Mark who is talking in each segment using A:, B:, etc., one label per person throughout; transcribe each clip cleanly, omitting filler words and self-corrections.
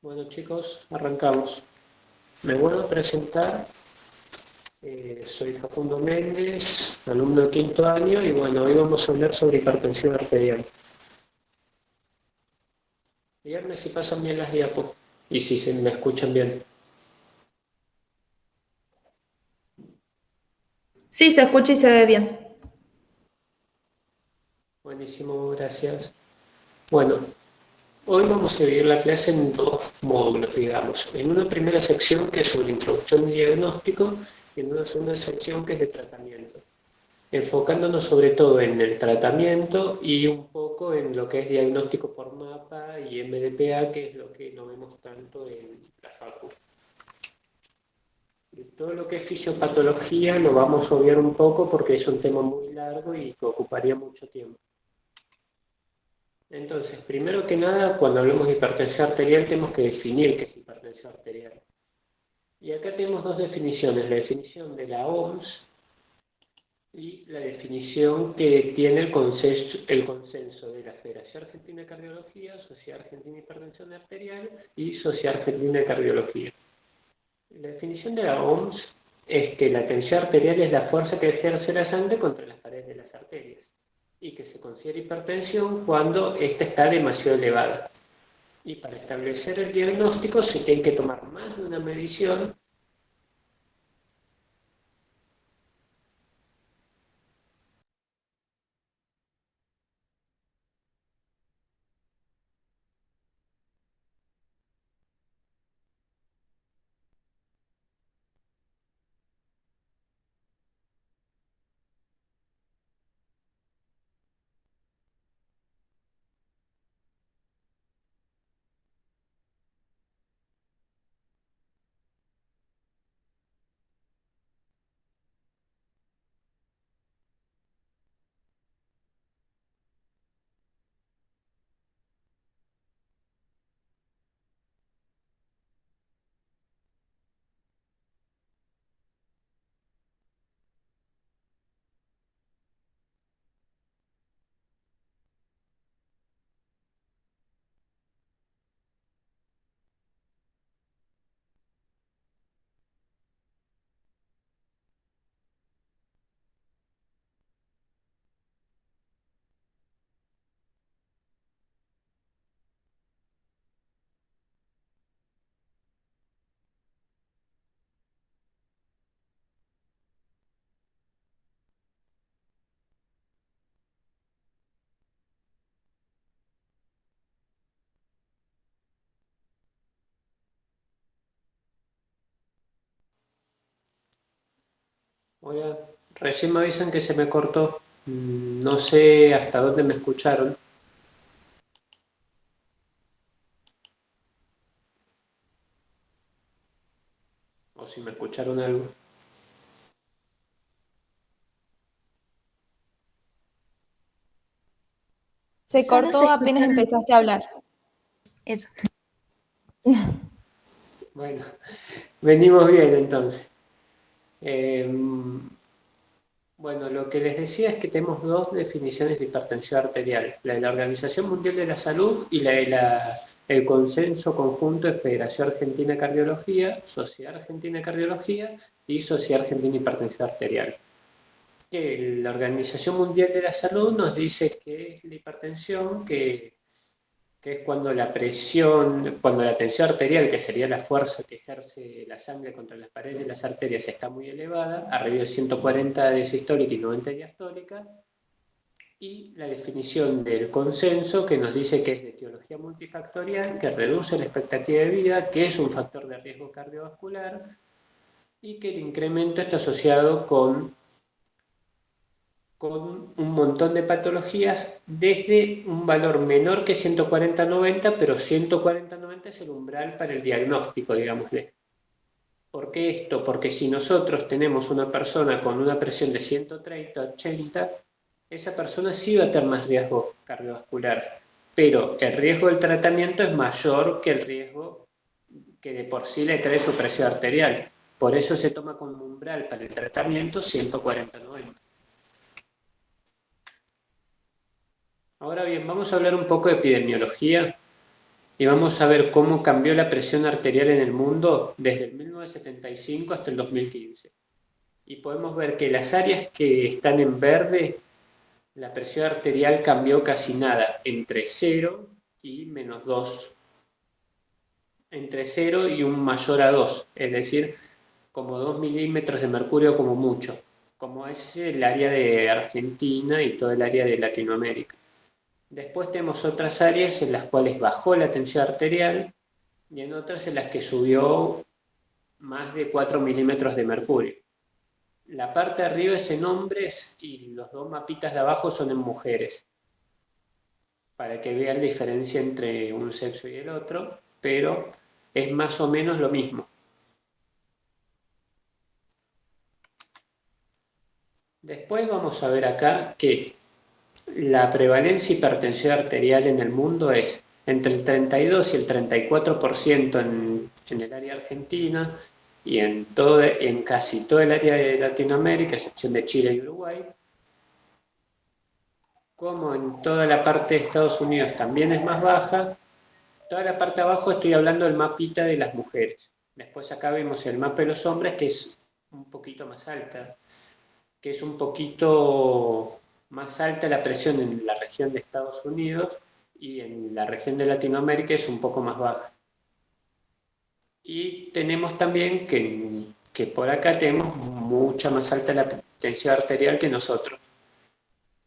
A: Bueno chicos, arrancamos. Me vuelvo a presentar. Soy Facundo Méndez, alumno de quinto año y bueno, hoy vamos a hablar sobre hipertensión arterial. Díganme si pasan bien las diapos y si se me escuchan bien.
B: Sí, se escucha y se ve bien.
A: Buenísimo, gracias. Bueno, hoy vamos a dividir la clase en dos módulos, digamos. En una primera sección que es sobre introducción y diagnóstico y en una segunda sección que es de tratamiento, enfocándonos sobre todo en el tratamiento y un poco en lo que es diagnóstico por mapa y MDPA, que es lo que no vemos tanto en la facu. Y todo lo que es fisiopatología lo vamos a obviar un poco porque es un tema muy largo y que ocuparía mucho tiempo. Entonces, primero que nada, cuando hablamos de hipertensión arterial tenemos que definir qué es hipertensión arterial. Y acá tenemos dos definiciones, la definición de la OMS y la definición que tiene el consenso de la Federación Argentina de Cardiología, Sociedad Argentina de Hipertensión Arterial y Sociedad Argentina de Cardiología. La definición de la OMS es que la tensión arterial es la fuerza que ejerce la sangre contra las paredes de las arterias y que se considera hipertensión cuando ésta está demasiado elevada. Y para establecer el diagnóstico se tiene que tomar más de una medición. Hola, recién me avisan que se me cortó. No sé hasta dónde me escucharon o si me escucharon algo.
B: Se
C: Solo se
B: cortó apenas
C: escucharon
B: empezaste a hablar.
C: eso.
A: Bueno, venimos bien entonces. Eh, bueno, lo que les decía es que tenemos dos definiciones de hipertensión arterial, la de la Organización Mundial de la Salud y la de el consenso conjunto de Federación Argentina de Cardiología, Sociedad Argentina de Cardiología y Sociedad Argentina de Hipertensión Arterial. Que la Organización Mundial de la Salud nos dice que es la hipertensión, que es cuando la presión, cuando la tensión arterial, que sería la fuerza que ejerce la sangre contra las paredes de las arterias, está muy elevada, arriba de 140 de sistólica y 90 de diastólica, y la definición del consenso que nos dice que es de etiología multifactorial, que reduce la expectativa de vida, que es un factor de riesgo cardiovascular y que el incremento está asociado con un montón de patologías desde un valor menor que 140-90, pero 140-90 es el umbral para el diagnóstico, digámosle. ¿Por qué esto? Porque si nosotros tenemos una persona con una presión de 130-80, esa persona sí va a tener más riesgo cardiovascular, pero el riesgo del tratamiento es mayor que el riesgo que de por sí le trae su presión arterial. Por eso se toma como umbral para el tratamiento 140-90. Ahora bien, vamos a hablar un poco de epidemiología. y vamos a ver cómo cambió la presión arterial en el mundo desde el 1975 hasta el 2015. Y podemos ver que las áreas que están en verde, la presión arterial cambió casi nada, entre 0 y -2, entre 0 y un mayor a 2, es decir, como 2 milímetros de mercurio como mucho, como es el área de Argentina y todo el área de Latinoamérica. Después tenemos otras áreas en las cuales bajó la tensión arterial y en otras en las que subió más de 4 milímetros de mercurio. La parte de arriba es en hombres y los dos mapitas de abajo son en mujeres, para que vean la diferencia entre un sexo y el otro, pero es más o menos lo mismo. Después vamos a ver acá que la prevalencia de hipertensión arterial en el mundo es entre el 32 y el 34% en el área argentina y en casi todo el área de Latinoamérica, a excepción de Chile y Uruguay. Como en toda la parte de Estados Unidos también es más baja, toda la parte de abajo estoy hablando del mapita de las mujeres. Después acá vemos el mapa de los hombres, que es un poquito más alta, que es un poquito más alta la presión en la región de Estados Unidos y en la región de Latinoamérica es un poco más baja. Y tenemos también que por acá tenemos mucha más alta la tensión arterial que nosotros.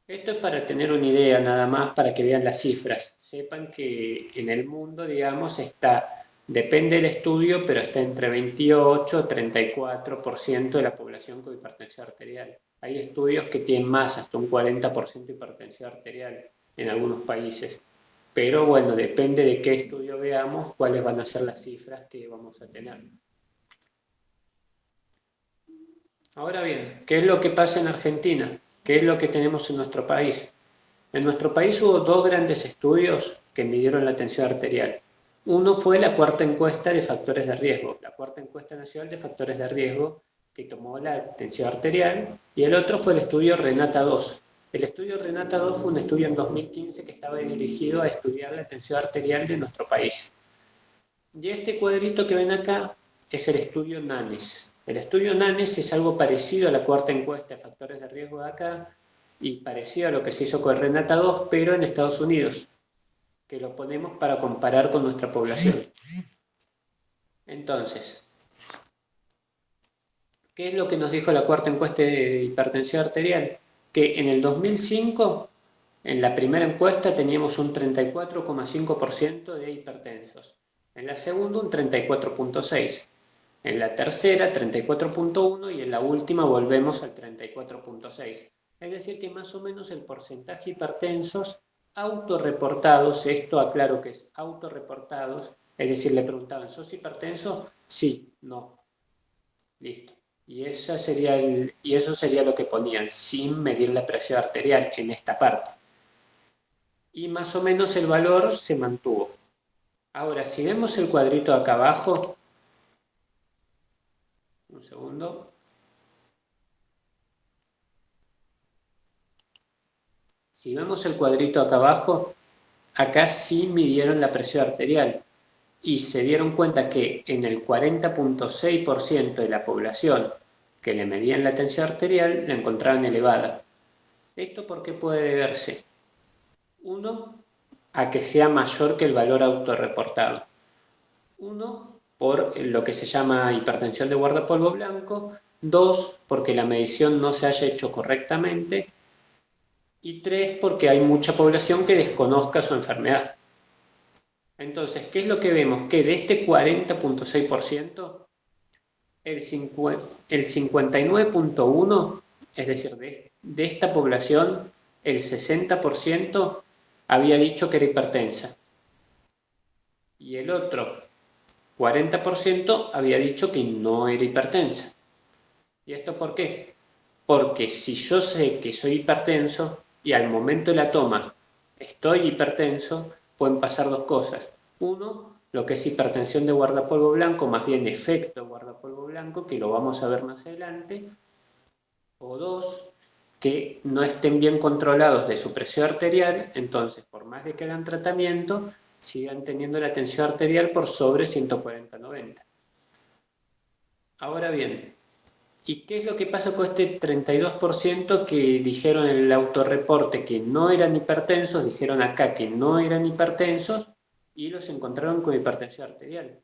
A: Esto es para tener una idea nada más, para que vean las cifras. Sepan que en el mundo, digamos, depende del estudio, pero está entre 28 y 34% de la población con hipertensión arterial. Hay estudios que tienen más, hasta un 40% de hipertensión arterial en algunos países. Pero bueno, depende de qué estudio veamos, cuáles van a ser las cifras que vamos a tener. Ahora bien, ¿qué es lo que pasa en Argentina? ¿Qué es lo que tenemos en nuestro país? En nuestro país hubo dos grandes estudios que midieron la tensión arterial. Uno fue la cuarta encuesta de factores de riesgo, la cuarta encuesta nacional de factores de riesgo que tomó la tensión arterial, y el otro fue el estudio Renata 2. El estudio Renata 2 fue un estudio en 2015 que estaba dirigido a estudiar la tensión arterial de nuestro país. Y este cuadrito que ven acá es el estudio NANES. El estudio NANES es algo parecido a la cuarta encuesta de factores de riesgo de acá y parecido a lo que se hizo con Renata 2, pero en Estados Unidos, que lo ponemos para comparar con nuestra población. Entonces, ¿qué es lo que nos dijo la cuarta encuesta de hipertensión arterial? Que en el 2005, en la primera encuesta, teníamos un 34,5% de hipertensos. En la segunda, un 34,6%. En la tercera, 34,1%, y en la última volvemos al 34,6%. Es decir, que más o menos el porcentaje de hipertensos autorreportados, esto aclaro que es autorreportados, es decir, le preguntaban, ¿sos hipertenso? Sí, no. Listo. Y eso sería lo que ponían, sin medir la presión arterial en esta parte. Y más o menos el valor se mantuvo. Ahora, si vemos el cuadrito acá abajo, un segundo. Si vemos el cuadrito acá abajo, acá sí midieron la presión arterial y se dieron cuenta que en el 40,6% de la población que le medían la tensión arterial la encontraban elevada. ¿Esto por qué puede deberse? Uno, a que sea mayor que el valor autorreportado. Uno, por lo que se llama hipertensión de guardapolvo blanco. Dos, porque la medición no se haya hecho correctamente. Y tres, porque hay mucha población que desconozca su enfermedad. Entonces, ¿qué es lo que vemos? Que de este 40,6%, el 59,1%, es decir, de esta población, el 60% había dicho que era hipertensa. Y el otro 40% había dicho que no era hipertensa. ¿Y esto por qué? Porque si yo sé que soy hipertenso y al momento de la toma estoy hipertenso, pueden pasar dos cosas. Uno, lo que es hipertensión de guardapolvo blanco, más bien efecto guardapolvo blanco, que lo vamos a ver más adelante. O dos, que no estén bien controlados de su presión arterial, entonces por más de que hagan tratamiento, sigan teniendo la tensión arterial por sobre 140/90. Ahora bien, ¿y qué es lo que pasa con este 32% que dijeron en el autorreporte que no eran hipertensos? Dijeron acá que no eran hipertensos y los encontraron con hipertensión arterial.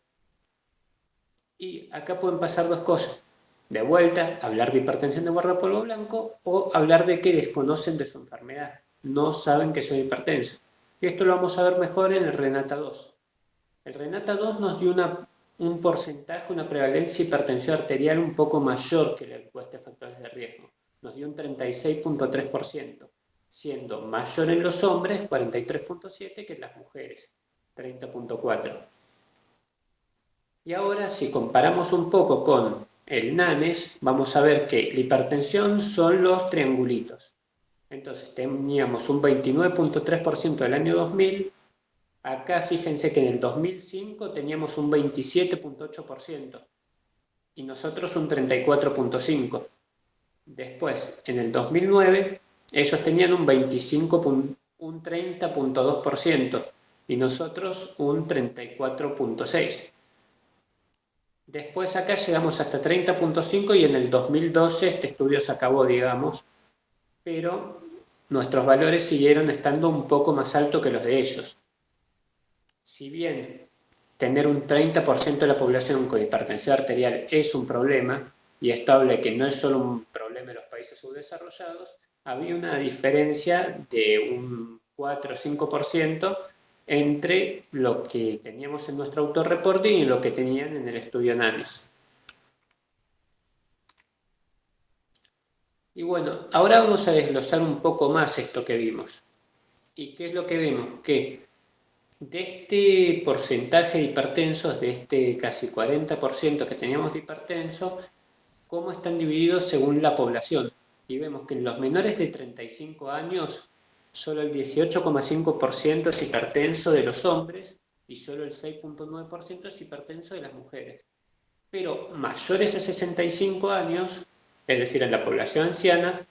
A: Y acá pueden pasar dos cosas. De vuelta, hablar de hipertensión de guardapolvo blanco o hablar de que desconocen de su enfermedad. No saben que son hipertensos. Y esto lo vamos a ver mejor en el RENATA 2. El RENATA 2 nos dio un porcentaje, una prevalencia de hipertensión arterial un poco mayor que la encuesta de factores de riesgo. Nos dio un 36.3%, siendo mayor en los hombres, 43.7%, que en las mujeres, 30.4%. Y ahora, si comparamos un poco con el NANES, vamos a ver que la hipertensión son los triangulitos. Entonces teníamos un 29.3% del año 2000. Acá fíjense que en el 2005 teníamos un 27.8% y nosotros un 34.5%. Después, en el 2009, ellos tenían un 30.2% y nosotros un 34.6%. Después acá llegamos hasta 30.5% y en el 2012 este estudio se acabó, digamos, pero nuestros valores siguieron estando un poco más altos que los de ellos. Si bien tener un 30% de la población con hipertensión arterial es un problema, y esto habla de que no es solo un problema en los países subdesarrollados, había una diferencia de un 4 o 5% entre lo que teníamos en nuestro autorreporting y lo que tenían en el estudio NANES. Y bueno, ahora vamos a desglosar un poco más esto que vimos. ¿Y qué es lo que vemos? Que de este porcentaje de hipertensos, de este casi 40% que teníamos de hipertensos, ¿cómo están divididos según la población? Y vemos que en los menores de 35 años, solo el 18,5% es hipertenso de los hombres y solo el 6,9% es hipertenso de las mujeres. Pero mayores a 65 años, es decir, en la población anciana,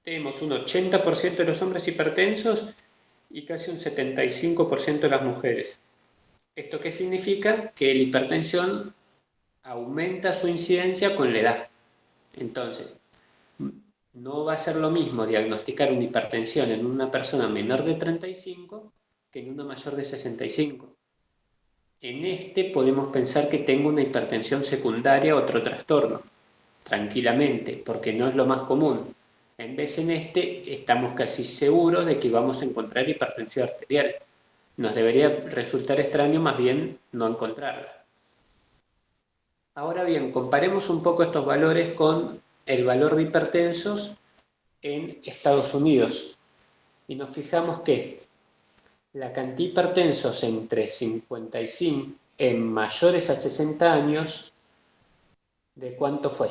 A: tenemos un 80% de los hombres hipertensos y casi un 75% de las mujeres. ¿Esto qué significa? Que la hipertensión aumenta su incidencia con la edad. Entonces, no va a ser lo mismo diagnosticar una hipertensión en una persona menor de 35 que en una mayor de 65. En este podemos pensar que tengo una hipertensión secundaria o otro trastorno, tranquilamente, porque no es lo más común. En vez en este, estamos casi seguros de que vamos a encontrar hipertensión arterial. Nos debería resultar extraño más bien no encontrarla. Ahora bien, comparemos un poco estos valores con el valor de hipertensos en Estados Unidos. Y nos fijamos que la cantidad de hipertensos entre 55 en mayores a 60 años, ¿de cuánto fue?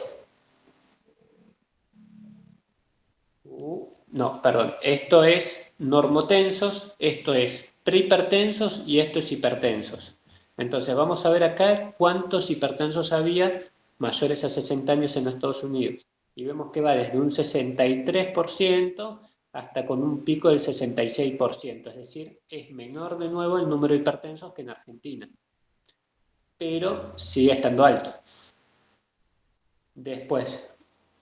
A: No, perdón, esto es normotensos, esto es prehipertensos y esto es hipertensos. Entonces vamos a ver acá cuántos hipertensos había mayores a 60 años en Estados Unidos. Y vemos que va desde un 63% hasta con un pico del 66%. Es decir, es menor de nuevo el número de hipertensos que en Argentina. Pero sigue estando alto. Después,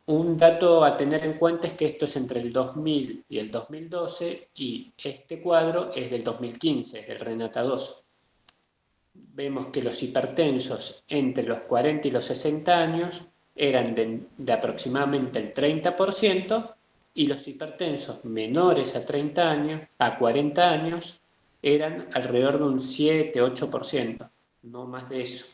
A: un dato a tener en cuenta es que esto es entre el 2000 y el 2012 y este cuadro es del 2015, es del RENATA 2. Vemos que los hipertensos entre los 40 y los 60 años eran de aproximadamente el 30% y los hipertensos menores a 30 años, a 40 años, eran alrededor de un 7-8%, no más de eso.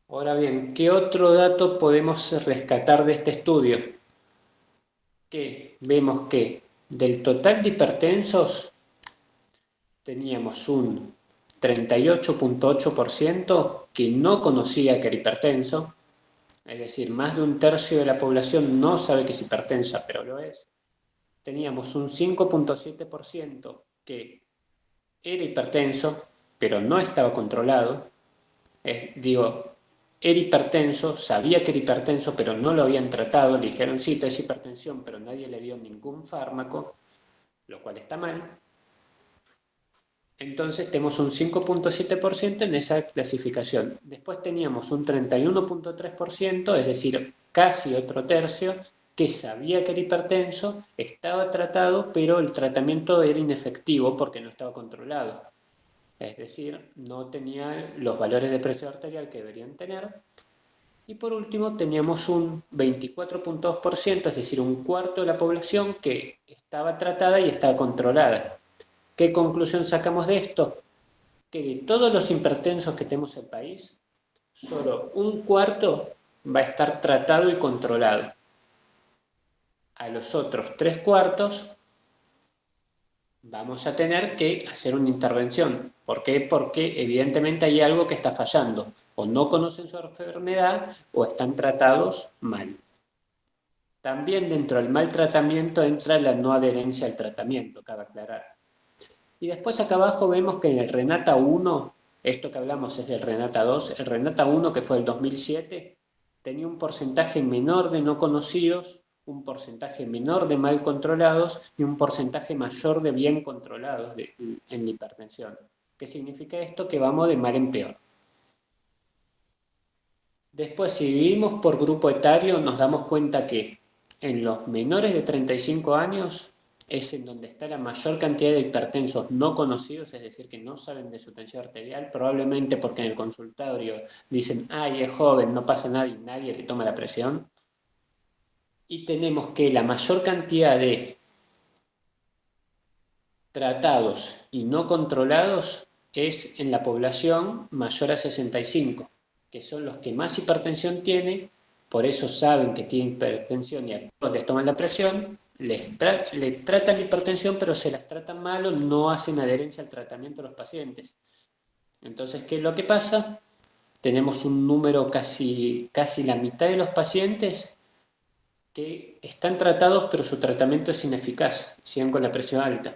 A: Ahora bien, ¿qué otro dato podemos rescatar de este estudio? Que vemos que del total de hipertensos teníamos un 38.8% que no conocía que era hipertenso, es decir, más de un tercio de la población no sabe que es hipertensa, pero lo es. Teníamos un 5.7% que era hipertenso, pero no estaba controlado. Era hipertenso, sabía que era hipertenso, pero no lo habían tratado, le dijeron sí, es hipertensión, pero nadie le dio ningún fármaco. lo cual está mal. Entonces tenemos un 5.7% en esa clasificación. Después teníamos un 31.3%, es decir, casi otro tercio, que sabía que era hipertenso, estaba tratado, pero el tratamiento era inefectivo porque no estaba controlado. Es decir, no tenía los valores de presión arterial que deberían tener. Y por último teníamos un 24.2%, es decir, un cuarto de la población que estaba tratada y estaba controlada. ¿Qué conclusión sacamos de esto? Que de todos los hipertensos que tenemos en el país, solo un cuarto va a estar tratado y controlado. A los otros 3/4 vamos a tener que hacer una intervención. ¿Por qué? Porque evidentemente hay algo que está fallando. O no conocen su enfermedad o están tratados mal. También dentro del mal tratamiento entra la no adherencia al tratamiento, cabe aclarar. Y después acá abajo vemos que en el Renata 1, esto que hablamos es del Renata 2, el Renata 1 que fue el 2007, tenía un porcentaje menor de no conocidos, un porcentaje menor de mal controlados y un porcentaje mayor de bien controlados en la hipertensión. ¿Qué significa esto? Que vamos de mal en peor. Después, si dividimos por grupo etario, nos damos cuenta que en los menores de 35 años es en donde está la mayor cantidad de hipertensos no conocidos, es decir, que no saben de su tensión arterial, probablemente porque en el consultorio dicen, ay, es joven, no pasa nada y nadie le toma la presión. Y tenemos que la mayor cantidad de tratados y no controlados es en la población mayor a 65, que son los que más hipertensión tienen, por eso saben que tienen hipertensión y a todos les toman la presión, les tratan la hipertensión, pero se las tratan mal o no hacen adherencia al tratamiento a los pacientes. Entonces, ¿qué es lo que pasa? Tenemos un número casi la mitad de los pacientes que están tratados, pero su tratamiento es ineficaz, siguen con la presión alta.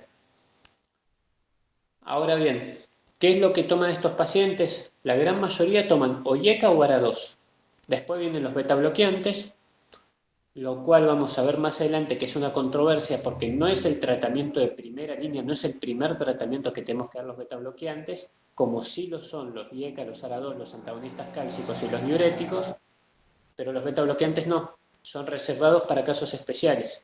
A: Ahora bien, ¿qué es lo que toman estos pacientes? La gran mayoría toman o IECA o ARA2. Después vienen los beta bloqueantes, lo cual vamos a ver más adelante que es una controversia porque no es el tratamiento de primera línea, no es el primer tratamiento que tenemos que dar los beta bloqueantes, como sí lo son los IECA, los ARA2, los antagonistas cálcicos y los diuréticos, pero los beta bloqueantes no, son reservados para casos especiales.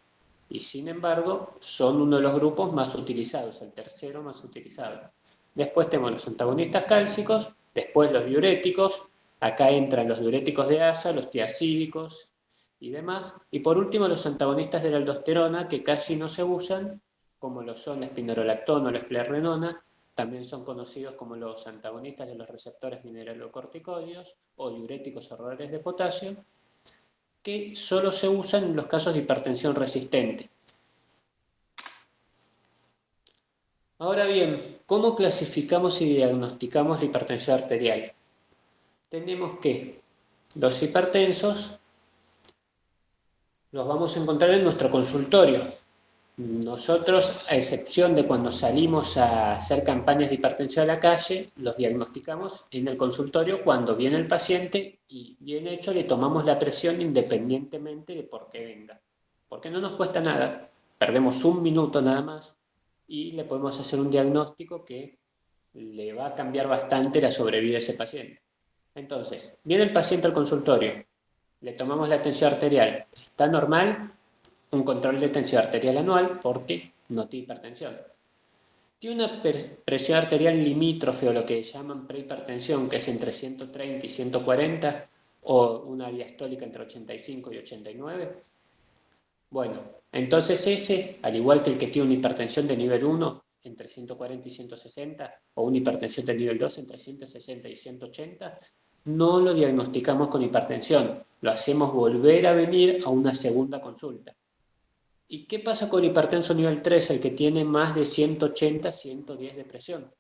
A: Y sin embargo, son uno de los grupos más utilizados, el tercero más utilizado. Después tenemos los antagonistas cálcicos, después los diuréticos, acá entran los diuréticos de asa, los tiacídicos y demás. Y por último, los antagonistas de la aldosterona, que casi no se usan, como lo son la espironolactona o la esplerenona, también son conocidos como los antagonistas de los receptores mineralocorticoides o diuréticos ahorradores de potasio, que solo se usan en los casos de hipertensión resistente. Ahora bien, ¿cómo clasificamos y diagnosticamos la hipertensión arterial? Tenemos que los hipertensos los vamos a encontrar en nuestro consultorio. Nosotros, a excepción de cuando salimos a hacer campañas de hipertensión a la calle, los diagnosticamos en el consultorio cuando viene el paciente y bien hecho le tomamos la presión independientemente de por qué venga. Porque no nos cuesta nada, perdemos un minuto nada más y le podemos hacer un diagnóstico que le va a cambiar bastante la sobrevida de ese paciente. Entonces, viene el paciente al consultorio, le tomamos la tensión arterial, está normal, un control de tensión arterial anual porque no tiene hipertensión. Tiene una presión arterial limítrofe o lo que llaman prehipertensión, que es entre 130 y 140, o una diastólica entre 85 y 89. Bueno, entonces ese, al igual que el que tiene una hipertensión de nivel 1 entre 140 y 160, o una hipertensión de nivel 2 entre 160 y 180, no lo diagnosticamos con hipertensión, lo hacemos volver a venir a una segunda consulta. ¿Y qué pasa con hipertenso nivel 3, el que tiene más de 180, 110 de presión?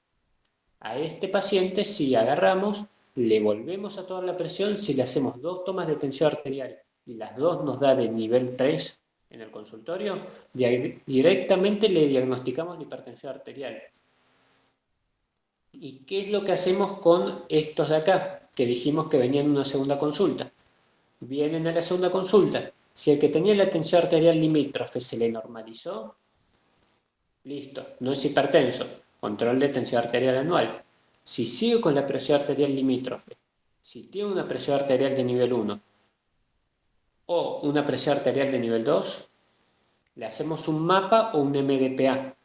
A: A este paciente, si agarramos, le volvemos a tomar la presión, si le hacemos 2 tomas de tensión arterial y las 2 nos da de nivel 3 en el consultorio, directamente le diagnosticamos la hipertensión arterial. ¿Y qué es lo que hacemos con estos de acá, que dijimos que venían en una segunda consulta? Vienen a la segunda consulta. Si el que tenía la tensión arterial limítrofe se le normalizó, Listo, no es hipertenso. Control de tensión arterial anual. Si sigue con la presión arterial limítrofe, si tiene una presión arterial de nivel 1 o una presión arterial de nivel 2, le hacemos un mapa o un MDPA,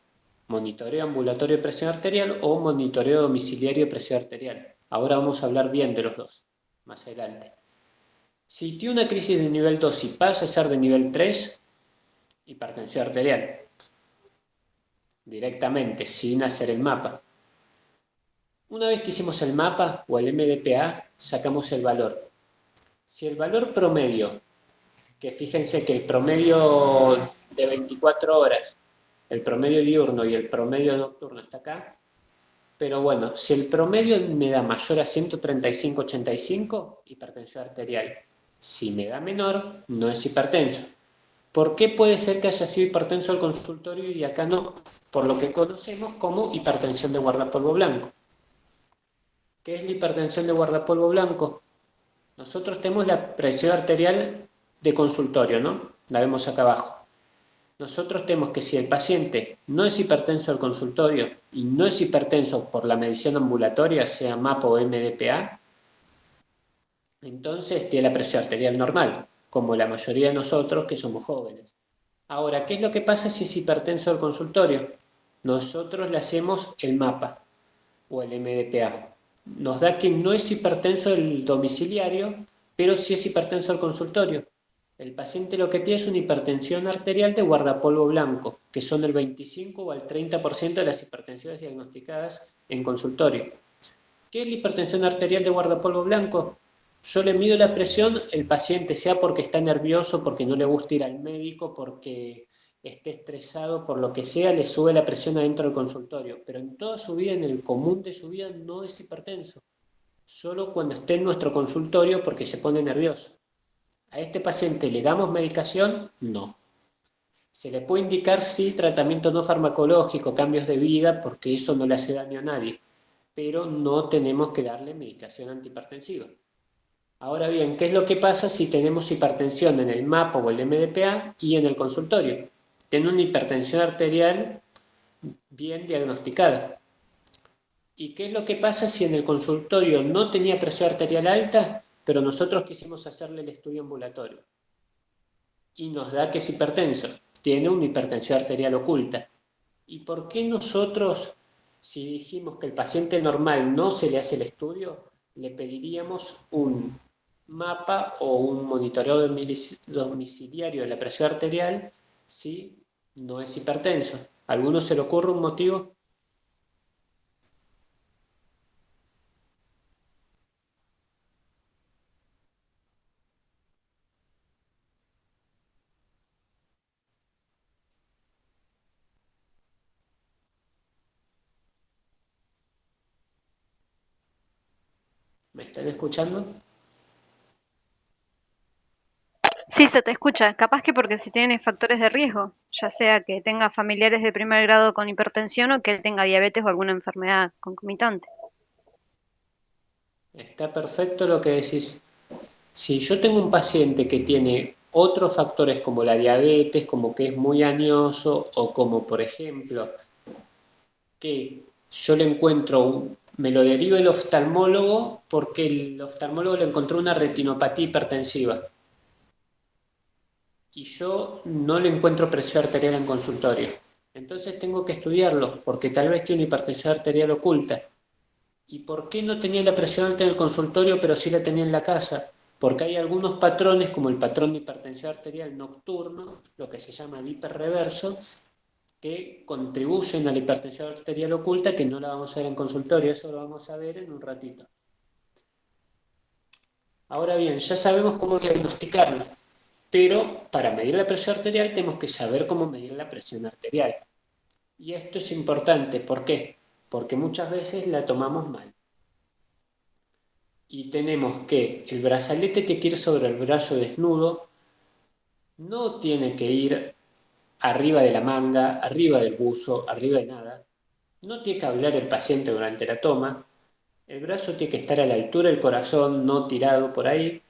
A: monitoreo ambulatorio de presión arterial o monitoreo domiciliario de presión arterial. Ahora vamos a hablar bien de los dos, más adelante. Si tiene una crisis de nivel 2 y pasa a ser de nivel 3, hipertensión arterial, directamente, sin hacer el mapa. Una vez que hicimos el mapa o el MDPA, sacamos el valor. Si el valor promedio, que fíjense que el promedio de 24 horas, el promedio diurno y el promedio nocturno está acá, pero bueno, si el promedio me da mayor a 135/85, hipertensión arterial. Si me da menor, no es hipertenso. ¿Por qué puede ser que haya sido hipertenso al consultorio y acá no? Por lo que conocemos como hipertensión de guardapolvo blanco. ¿Qué es la hipertensión de guardapolvo blanco? Nosotros tenemos la presión arterial de consultorio, ¿no? La vemos acá abajo. Nosotros tenemos que si el paciente no es hipertenso al consultorio y no es hipertenso por la medición ambulatoria, sea MAPA o MDPA, entonces tiene la presión arterial normal, como la mayoría de nosotros que somos jóvenes. Ahora, ¿qué es lo que pasa si es hipertenso al consultorio? Nosotros le hacemos el MAPA o el MDPA. Nos da que no es hipertenso el domiciliario, pero sí es hipertenso al consultorio. El paciente lo que tiene es una hipertensión arterial de guardapolvo blanco, que son el 25 o el 30% de las hipertensiones diagnosticadas en consultorio. ¿Qué es la hipertensión arterial de guardapolvo blanco? Yo le mido la presión, el paciente sea porque está nervioso, porque no le gusta ir al médico, porque esté estresado, por lo que sea, le sube la presión adentro del consultorio. Pero en toda su vida, en el común de su vida, no es hipertenso. Solo cuando esté en nuestro consultorio porque se pone nervioso. ¿A este paciente le damos medicación? No. Se le puede indicar sí tratamiento no farmacológico, cambios de vida, porque eso no le hace daño a nadie. Pero no tenemos que darle medicación antihipertensiva. Ahora bien, ¿qué es lo que pasa si tenemos hipertensión en el MAPA o el MDPA y en el consultorio? Tiene una hipertensión arterial bien diagnosticada. ¿Y qué es lo que pasa si en el consultorio no tenía presión arterial alta, pero nosotros quisimos hacerle el estudio ambulatorio? Y nos da que es hipertenso, tiene una hipertensión arterial oculta. ¿Y por qué nosotros, si dijimos que el paciente normal no se le hace el estudio, le pediríamos un mapa o un monitoreo domiciliario de la presión arterial si no es hipertenso? ¿A alguno se le ocurre un motivo? ¿Me están escuchando?
C: Sí, se te escucha. Capaz que porque si tiene factores de riesgo, ya sea que tenga familiares de primer grado con hipertensión o que él tenga diabetes o alguna enfermedad concomitante.
A: Está perfecto lo que decís. Si yo tengo un paciente que tiene otros factores como la diabetes, como que es muy añoso o como por ejemplo que yo le encuentro, me lo deriva el oftalmólogo porque el oftalmólogo le encontró una retinopatía hipertensiva y yo no le encuentro presión arterial en consultorio. Entonces tengo que estudiarlo porque tal vez tiene hipertensión arterial oculta. ¿Y por qué no tenía la presión alta en el consultorio pero sí la tenía en la casa? Porque hay algunos patrones como el patrón de hipertensión arterial nocturno, lo que se llama el hiperreverso, que contribuyen a la hipertensión arterial oculta, que no la vamos a ver en consultorio, eso lo vamos a ver en un ratito. Ahora bien, ya sabemos cómo diagnosticarlo, pero para medir la presión arterial tenemos que saber cómo medir la presión arterial. Y esto es importante, ¿por qué? Porque muchas veces la tomamos mal. Y tenemos que el brazalete tiene que ir sobre el brazo desnudo, no tiene que ir arriba de la manga, arriba del buzo, arriba de nada. No tiene que hablar el paciente durante la toma. El brazo tiene que estar a la altura del corazón, no tirado por ahí.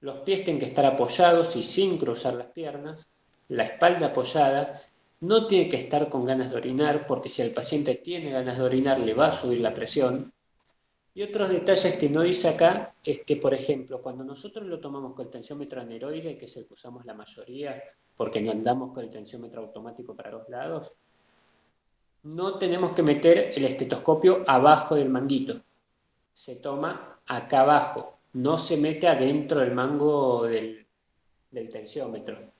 A: Los pies tienen que estar apoyados y sin cruzar las piernas. La espalda apoyada. no tiene que estar con ganas de orinar, porque si el paciente tiene ganas de orinar le va a subir la presión. Y otros detalles que no dice acá es que, por ejemplo, cuando nosotros lo tomamos con el tensiómetro aneroide, que es el que usamos la mayoría, porque no andamos con el tensiómetro automático para los lados, no tenemos que meter el estetoscopio abajo del manguito. Se toma acá abajo, no se mete adentro del mango del tensiómetro.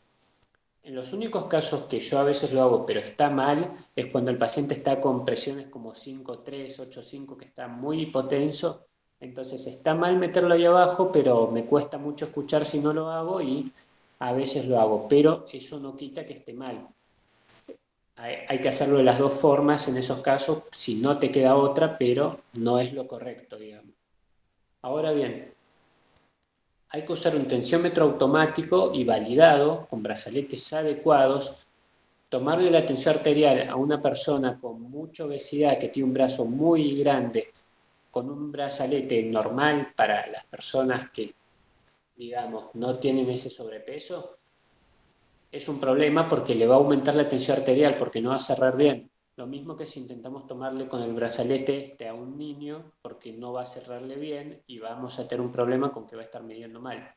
A: En los únicos casos que yo a veces lo hago, pero está mal, es cuando el paciente está con presiones como 5,3, 8,5, que está muy hipotenso. Entonces está mal meterlo ahí abajo, pero me cuesta mucho escuchar si no lo hago y a veces lo hago. Pero eso no quita que esté mal. Hay que hacerlo de las dos formas en esos casos, si no te queda otra, pero no es lo correcto, digamos. Ahora bien, hay que usar un tensiómetro automático y validado, con brazaletes adecuados, tomarle la tensión arterial a una persona con mucha obesidad que tiene un brazo muy grande, con un brazalete normal para las personas que, digamos, no tienen ese sobrepeso, es un problema porque le va a aumentar la tensión arterial, porque no va a cerrar bien. Lo mismo que si intentamos tomarle con el brazalete a un niño, porque no va a cerrarle bien y vamos a tener un problema con que va a estar midiendo mal.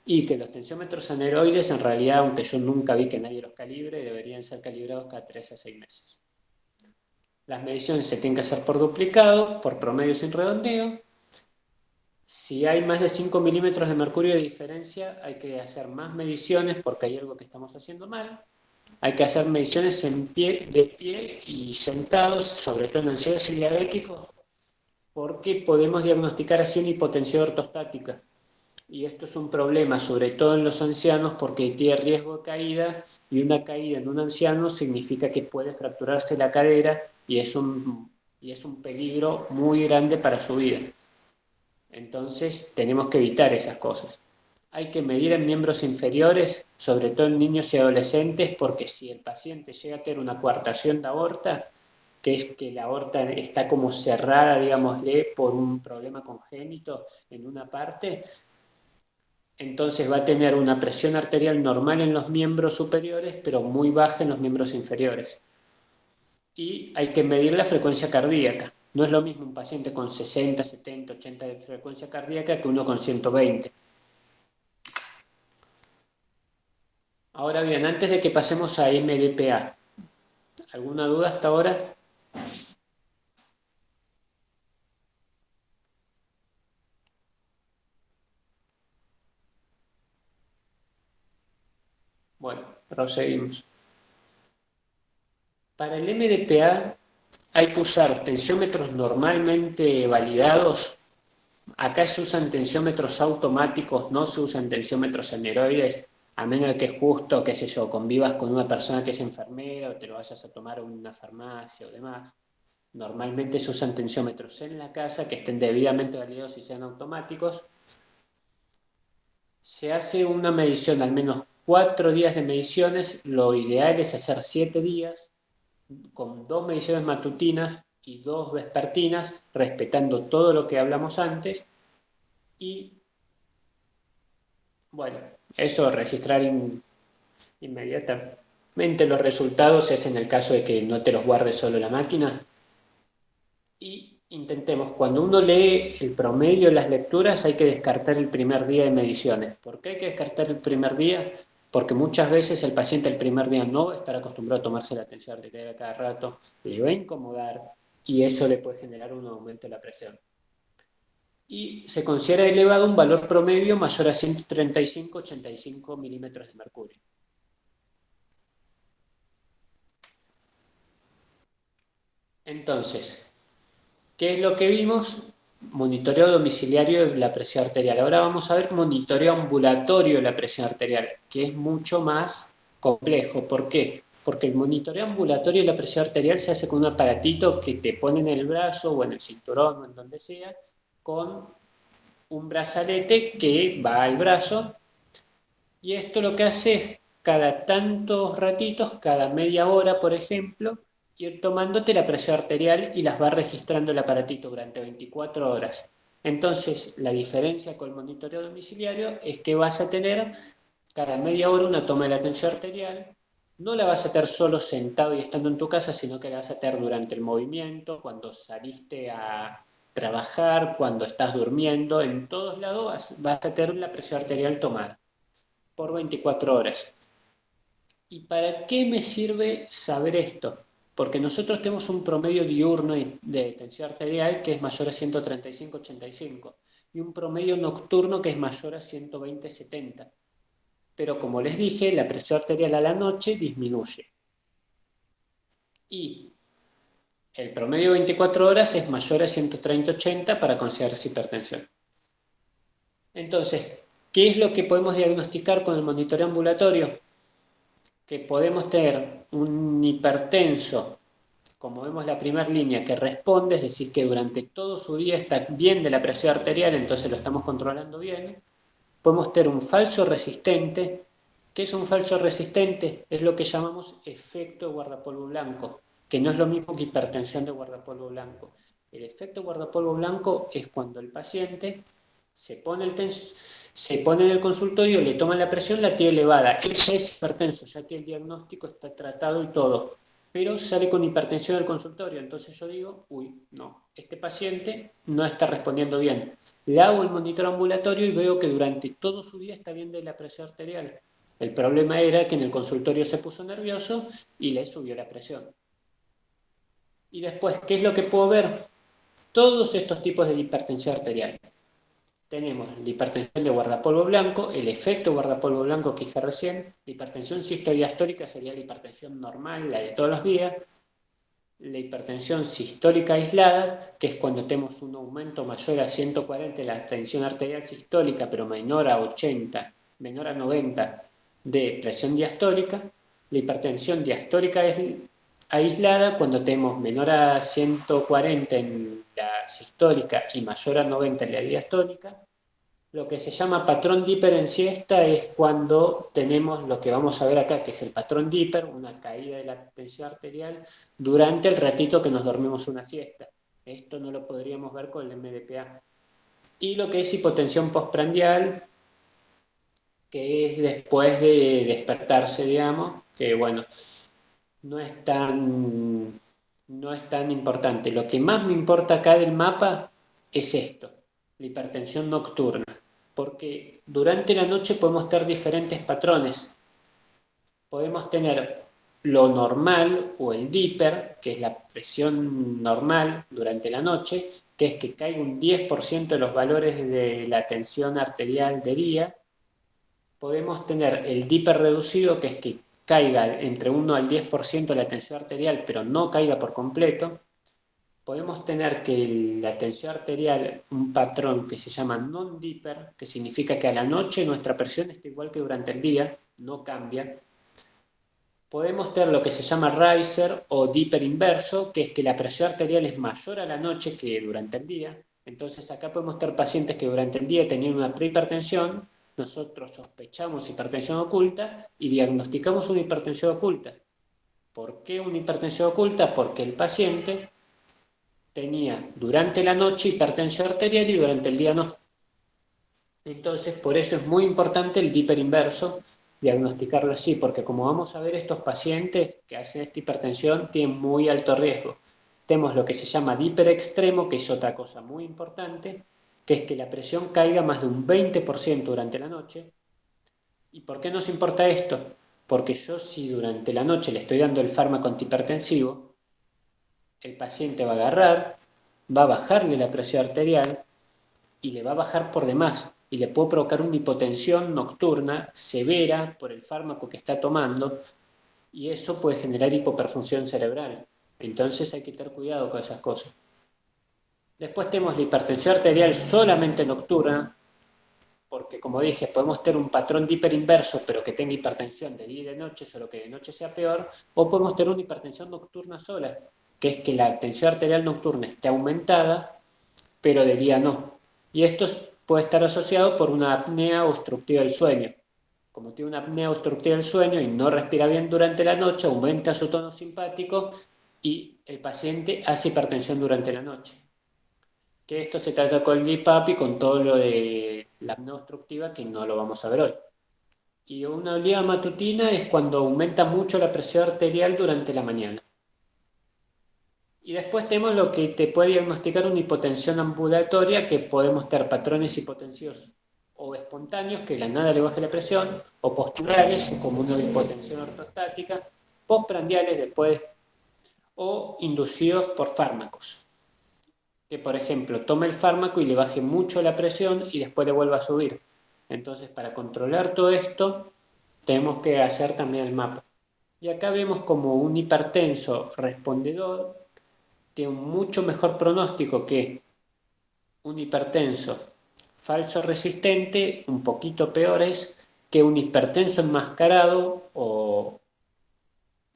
A: Y que los tensiómetros aneroides, en realidad, aunque yo nunca vi que nadie los calibre, deberían ser calibrados cada 3 a 6 meses. Las mediciones se tienen que hacer por duplicado, por promedio sin redondeo. Si hay más de 5 milímetros de mercurio de diferencia, hay que hacer más mediciones porque hay algo que estamos haciendo mal. Hay que hacer mediciones de pie y sentados, sobre todo en ancianos y diabéticos, porque podemos diagnosticar así una hipotensión ortostática. Y esto es un problema, sobre todo en los ancianos, porque tiene riesgo de caída, y una caída en un anciano significa que puede fracturarse la cadera y es un peligro muy grande para su vida. Entonces tenemos que evitar esas cosas. Hay que medir en miembros inferiores, sobre todo en niños y adolescentes, porque si el paciente llega a tener una coartación de aorta, que es que la aorta está como cerrada, digámosle, por un problema congénito en una parte, entonces va a tener una presión arterial normal en los miembros superiores, pero muy baja en los miembros inferiores. Y hay que medir la frecuencia cardíaca. No es lo mismo un paciente con 60, 70, 80 de frecuencia cardíaca que uno con 120. Ahora bien, antes de que pasemos a MDPA, ¿alguna duda hasta ahora? Bueno, proseguimos. Para el MDPA hay que usar tensiómetros normalmente validados. Acá se usan tensiómetros automáticos, no se usan tensiómetros aneroides, a menos de que justo, qué sé yo, convivas con una persona que es enfermera o te lo vayas a tomar en una farmacia o demás. Normalmente se usan tensiómetros en la casa que estén debidamente validados y sean automáticos. Se hace una medición, al menos 4 días de mediciones. Lo ideal es hacer 7 días con 2 mediciones matutinas y 2 vespertinas, respetando todo lo que hablamos antes. Y bueno, eso registrar inmediatamente los resultados es en el caso de que no te los guarde solo la máquina. Y intentemos, cuando uno lee el promedio de las lecturas, hay que descartar el primer día de mediciones. ¿Por qué hay que descartar el primer día? Porque muchas veces el paciente el primer día no va a estar acostumbrado a tomarse la tensión arterial a cada rato, le va a incomodar y eso le puede generar un aumento de la presión. Y se considera elevado un valor promedio mayor a 135-85 milímetros de mercurio. Entonces, ¿qué es lo que vimos? Monitoreo domiciliario de la presión arterial. Ahora vamos a ver monitoreo ambulatorio de la presión arterial, que es mucho más complejo. ¿Por qué? Porque el monitoreo ambulatorio de la presión arterial se hace con un aparatito que te pone en el brazo o en el cinturón o en donde sea, con un brazalete que va al brazo. Y esto lo que hace es cada tantos ratitos, cada media hora, por ejemplo, ir tomándote la presión arterial y las va registrando el aparatito durante 24 horas. Entonces, la diferencia con el monitoreo domiciliario es que vas a tener cada media hora una toma de la tensión arterial, no la vas a tener solo sentado y estando en tu casa, sino que la vas a tener durante el movimiento, cuando saliste a trabajar, cuando estás durmiendo, en todos lados vas a tener la presión arterial tomada por 24 horas. ¿Y para qué me sirve saber esto? Porque nosotros tenemos un promedio diurno de tensión arterial que es mayor a 135-85 y un promedio nocturno que es mayor a 120-70. Pero como les dije, la presión arterial a la noche disminuye. Y el promedio de 24 horas es mayor a 130-80 para considerarse hipertensión. Entonces, ¿qué es lo que podemos diagnosticar con el monitoreo ambulatorio? Que podemos tener un hipertenso, como vemos la primera línea, que responde, es decir, que durante todo su día está bien de la presión arterial, entonces lo estamos controlando bien. Podemos tener un falso resistente. ¿Qué es un falso resistente? Es lo que llamamos efecto de guardapolvo blanco, que no es lo mismo que hipertensión de guardapolvo blanco. El efecto guardapolvo blanco es cuando el paciente se pone en el consultorio, le toman la presión, la tiene elevada. Él ya es hipertenso, ya tiene el diagnóstico, está tratado y todo, pero sale con hipertensión del consultorio. Entonces yo digo, uy, no, este paciente no está respondiendo bien. Le hago el monitor ambulatorio y veo que durante todo su día está bien de la presión arterial. El problema era que en el consultorio se puso nervioso y le subió la presión. Y después, ¿qué es lo que puedo ver? Todos estos tipos de hipertensión arterial. Tenemos la hipertensión de guardapolvo blanco, el efecto guardapolvo blanco que dije recién, la hipertensión sistólica sería la hipertensión normal, la de todos los días, la hipertensión sistólica aislada, que es cuando tenemos un aumento mayor a 140 de la tensión arterial sistólica, pero menor a 80, menor a 90 de presión diastólica, la hipertensión diastólica aislada, cuando tenemos menor a 140 en la sistólica y mayor a 90 en la diastólica. Lo que se llama patrón Dipper en siesta es cuando tenemos lo que vamos a ver acá, que es el patrón Dipper, una caída de la tensión arterial durante el ratito que nos dormimos una siesta. Esto no lo podríamos ver con el MDPA. Y lo que es hipotensión postprandial, que es después de despertarse, digamos, que bueno, no es tan importante. Lo que más me importa acá del mapa es esto, la hipertensión nocturna, porque durante la noche podemos tener diferentes patrones. Podemos tener lo normal o el Dipper, que es la presión normal durante la noche, que es que caiga un 10% de los valores de la tensión arterial de día. Podemos tener el Dipper reducido, que es que caiga entre 1 al 10% de la tensión arterial, pero no caiga por completo. Podemos tener que la tensión arterial, un patrón que se llama non-dipper, que significa que a la noche nuestra presión está igual que durante el día, no cambia. Podemos tener lo que se llama riser o dipper inverso, que es que la presión arterial es mayor a la noche que durante el día. Entonces acá podemos tener pacientes que durante el día tenían una prehipertensión, nosotros sospechamos hipertensión oculta y diagnosticamos una hipertensión oculta. ¿Por qué una hipertensión oculta? Porque el paciente tenía durante la noche hipertensión arterial y durante el día no. Entonces, por eso es muy importante el Dipper inverso, diagnosticarlo así, porque como vamos a ver, estos pacientes que hacen esta hipertensión tienen muy alto riesgo. Tenemos lo que se llama Dipper extremo, que es otra cosa muy importante, que es que la presión caiga más de un 20% durante la noche. ¿Y por qué nos importa esto? Porque yo si durante la noche le estoy dando el fármaco antihipertensivo, el paciente va a agarrar, va a bajarle la presión arterial y le va a bajar por demás y le puede provocar una hipotensión nocturna severa por el fármaco que está tomando y eso puede generar hipoperfusión cerebral. Entonces hay que tener cuidado con esas cosas. Después tenemos la hipertensión arterial solamente nocturna, porque como dije, podemos tener un patrón de hiperinverso, pero que tenga hipertensión de día y de noche, solo que de noche sea peor, o podemos tener una hipertensión nocturna sola, que es que la tensión arterial nocturna esté aumentada, pero de día no. Y esto puede estar asociado por una apnea obstructiva del sueño. Como tiene una apnea obstructiva del sueño y no respira bien durante la noche, aumenta su tono simpático y el paciente hace hipertensión durante la noche. Que esto se trata con el DIPAP y con todo lo de la apnea obstructiva que no lo vamos a ver hoy. Y una olía matutina es cuando aumenta mucho la presión arterial durante la mañana. Y después tenemos lo que te puede diagnosticar una hipotensión ambulatoria, que podemos tener patrones hipotensivos o espontáneos, que de la nada le baje la presión, o posturales, como una hipotensión ortostática, postprandiales después, o inducidos por fármacos. Que por ejemplo tome el fármaco y le baje mucho la presión y después le vuelva a subir. Entonces, para controlar todo esto, tenemos que hacer también el mapa. Y acá vemos como un hipertenso respondedor tiene un mucho mejor pronóstico que un hipertenso falso resistente, un poquito peores que un hipertenso enmascarado o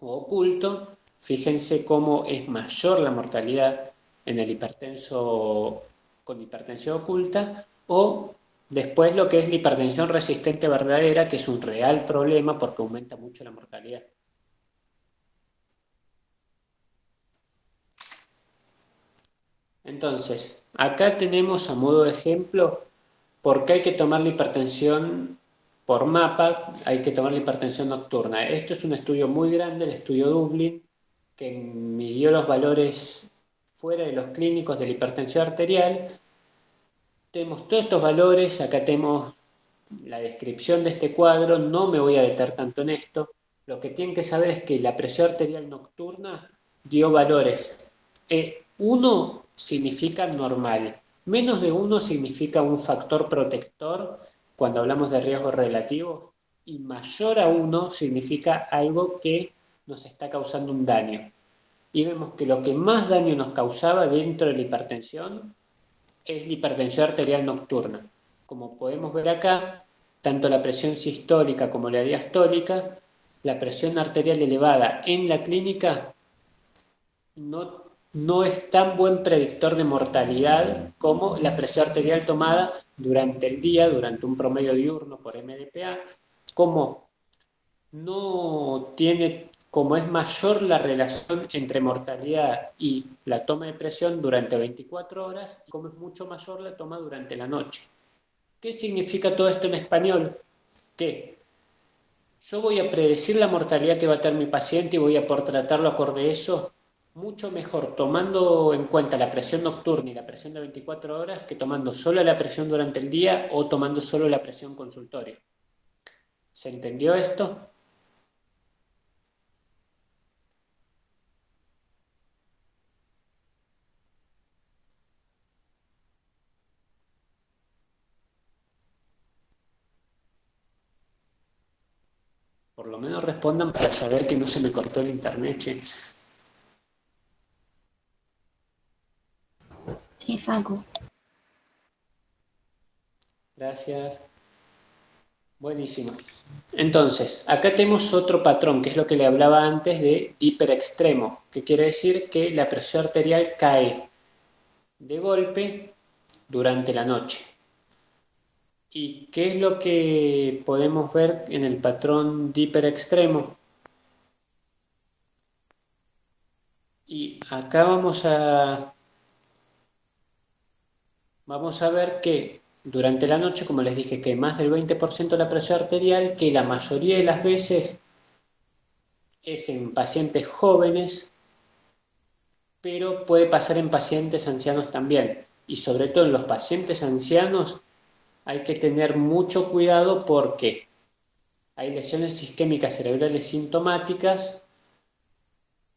A: oculto. Fíjense cómo es mayor la mortalidad en el hipertenso con hipertensión oculta, o después lo que es la hipertensión resistente verdadera, que es un real problema porque aumenta mucho la mortalidad. Entonces, acá tenemos a modo de ejemplo por qué hay que tomar la hipertensión por mapa, hay que tomar la hipertensión nocturna. Esto es un estudio muy grande, el estudio Dublin, que midió los valores fuera de los clínicos de la hipertensión arterial. Tenemos todos estos valores, acá tenemos la descripción de este cuadro, no me voy a detener tanto en esto. Lo que tienen que saber es que la presión arterial nocturna dio valores. 1 significa normal, menos de 1 significa un factor protector cuando hablamos de riesgo relativo, y mayor a 1 significa algo que nos está causando un daño. Y vemos que lo que más daño nos causaba dentro de la hipertensión es la hipertensión arterial nocturna. Como podemos ver acá, tanto la presión sistólica como la diastólica, la presión arterial elevada en la clínica no es tan buen predictor de mortalidad como la presión arterial tomada durante el día, durante un promedio diurno por MDPA, como no tiene, como es mayor la relación entre mortalidad y la toma de presión durante 24 horas, y como es mucho mayor la toma durante la noche. ¿Qué significa todo esto en español? Que yo voy a predecir la mortalidad que va a tener mi paciente y voy a por tratarlo acorde a eso mucho mejor tomando en cuenta la presión nocturna y la presión de 24 horas que tomando solo la presión durante el día o tomando solo la presión consultoria. ¿Se entendió esto? Por lo menos respondan para saber que no se me cortó el internet, che.
D: Sí, Facu.
A: Gracias. Buenísimo. Entonces, acá tenemos otro patrón, que es lo que le hablaba antes de hiperextremo, que quiere decir que la presión arterial cae de golpe durante la noche. ¿Y qué es lo que podemos ver en el patrón de hiperextremo? Y acá vamos a ver que durante la noche, como les dije, que más del 20% de la presión arterial, que la mayoría de las veces es en pacientes jóvenes, pero puede pasar en pacientes ancianos también. Y sobre todo en los pacientes ancianos hay que tener mucho cuidado porque hay lesiones isquémicas cerebrales sintomáticas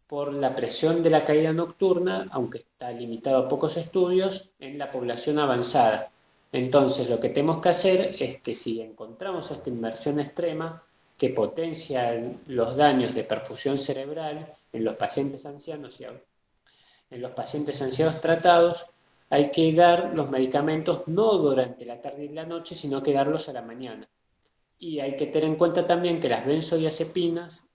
A: por la presión de la caída nocturna, aunque está limitado a pocos estudios, en la población avanzada. Entonces, lo que tenemos que hacer es que si encontramos esta inmersión extrema que potencia los daños de perfusión cerebral en los pacientes ancianos y en los pacientes ancianos tratados, hay que dar los medicamentos no durante la tarde y la noche, sino que darlos a la mañana. Y hay que tener en cuenta también que las benzodiazepinas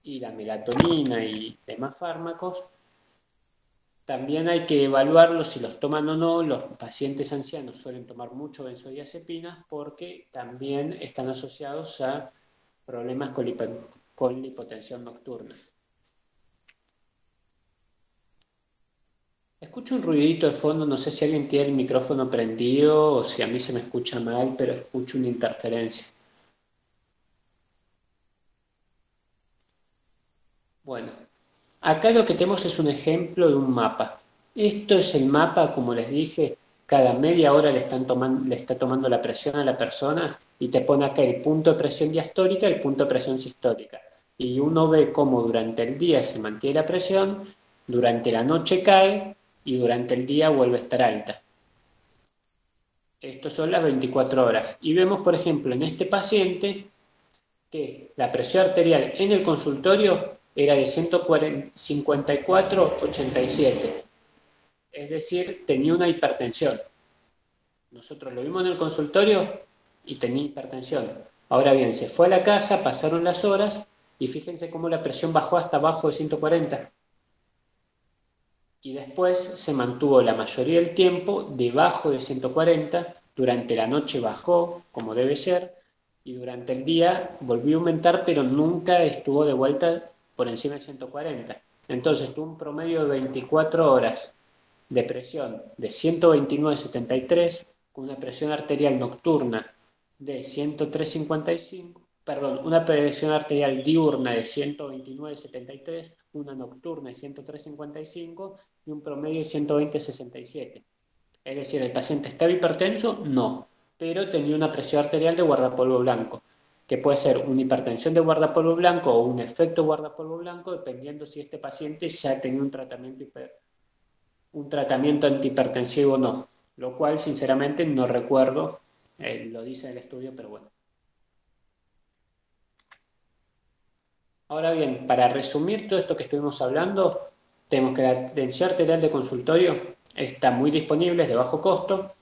A: y la melatonina y demás fármacos, también hay que evaluarlos si los toman o no. Los pacientes ancianos suelen tomar mucho benzodiazepinas porque también están asociados a problemas con la hipotensión nocturna. Escucho un ruidito de fondo, no sé si alguien tiene el micrófono prendido o si a mí se me escucha mal, pero escucho una interferencia. Bueno, acá lo que tenemos es un ejemplo de un mapa. Esto es el mapa, como les dije, cada media hora le está tomando la presión a la persona y te pone acá el punto de presión diastólica y el punto de presión sistólica. Y uno ve cómo durante el día se mantiene la presión, durante la noche cae y durante el día vuelve a estar alta. Estas son las 24 horas. Y vemos, por ejemplo, en este paciente que la presión arterial en el consultorio era de 154/87. Es decir, tenía una hipertensión. Nosotros lo vimos en el consultorio y tenía hipertensión. Ahora bien, se fue a la casa, pasaron las horas y fíjense cómo la presión bajó hasta abajo de 140. Y después se mantuvo la mayoría del tiempo debajo de 140, durante la noche bajó, como debe ser, y durante el día volvió a aumentar, pero nunca estuvo de vuelta por encima de 140. Entonces tuvo un promedio de 24 horas de presión de 129/73, con una presión arterial nocturna de 103/55, perdón, una presión arterial diurna de 129/73, una nocturna de 103/55 y un promedio de 120/67. Es decir, ¿el paciente estaba hipertenso? No, pero tenía una presión arterial de guardapolvo blanco, que puede ser una hipertensión de guardapolvo blanco o un efecto guardapolvo blanco, dependiendo si este paciente ya tenía un tratamiento antihipertensivo o no, lo cual sinceramente no recuerdo, lo dice en el estudio, pero bueno. Ahora bien, para resumir todo esto que estuvimos hablando, tenemos que la tensión arterial de consultorio está muy disponible, es de bajo costo,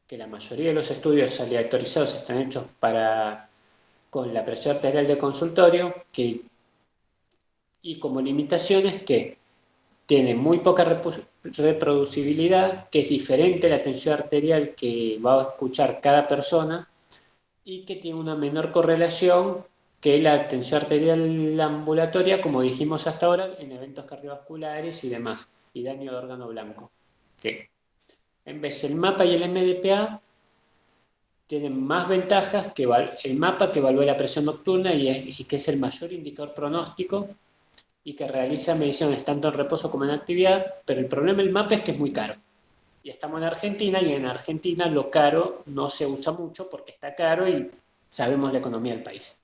A: que la mayoría de los estudios aleatorizados están hechos con la presión arterial de consultorio, y como limitaciones que tiene muy poca reproducibilidad, que es diferente a la tensión arterial que va a escuchar cada persona y que tiene una menor correlación que la tensión arterial ambulatoria, como dijimos hasta ahora, en eventos cardiovasculares y demás, y daño de órgano blanco. Que en vez el MAPA y el MDPA tienen más ventajas que el MAPA, que evalúa la presión nocturna y que es el mayor indicador pronóstico y que realiza mediciones tanto en reposo como en actividad, pero el problema del MAPA es que es muy caro. Y estamos en Argentina, y en Argentina lo caro no se usa mucho porque está caro y sabemos la economía del país.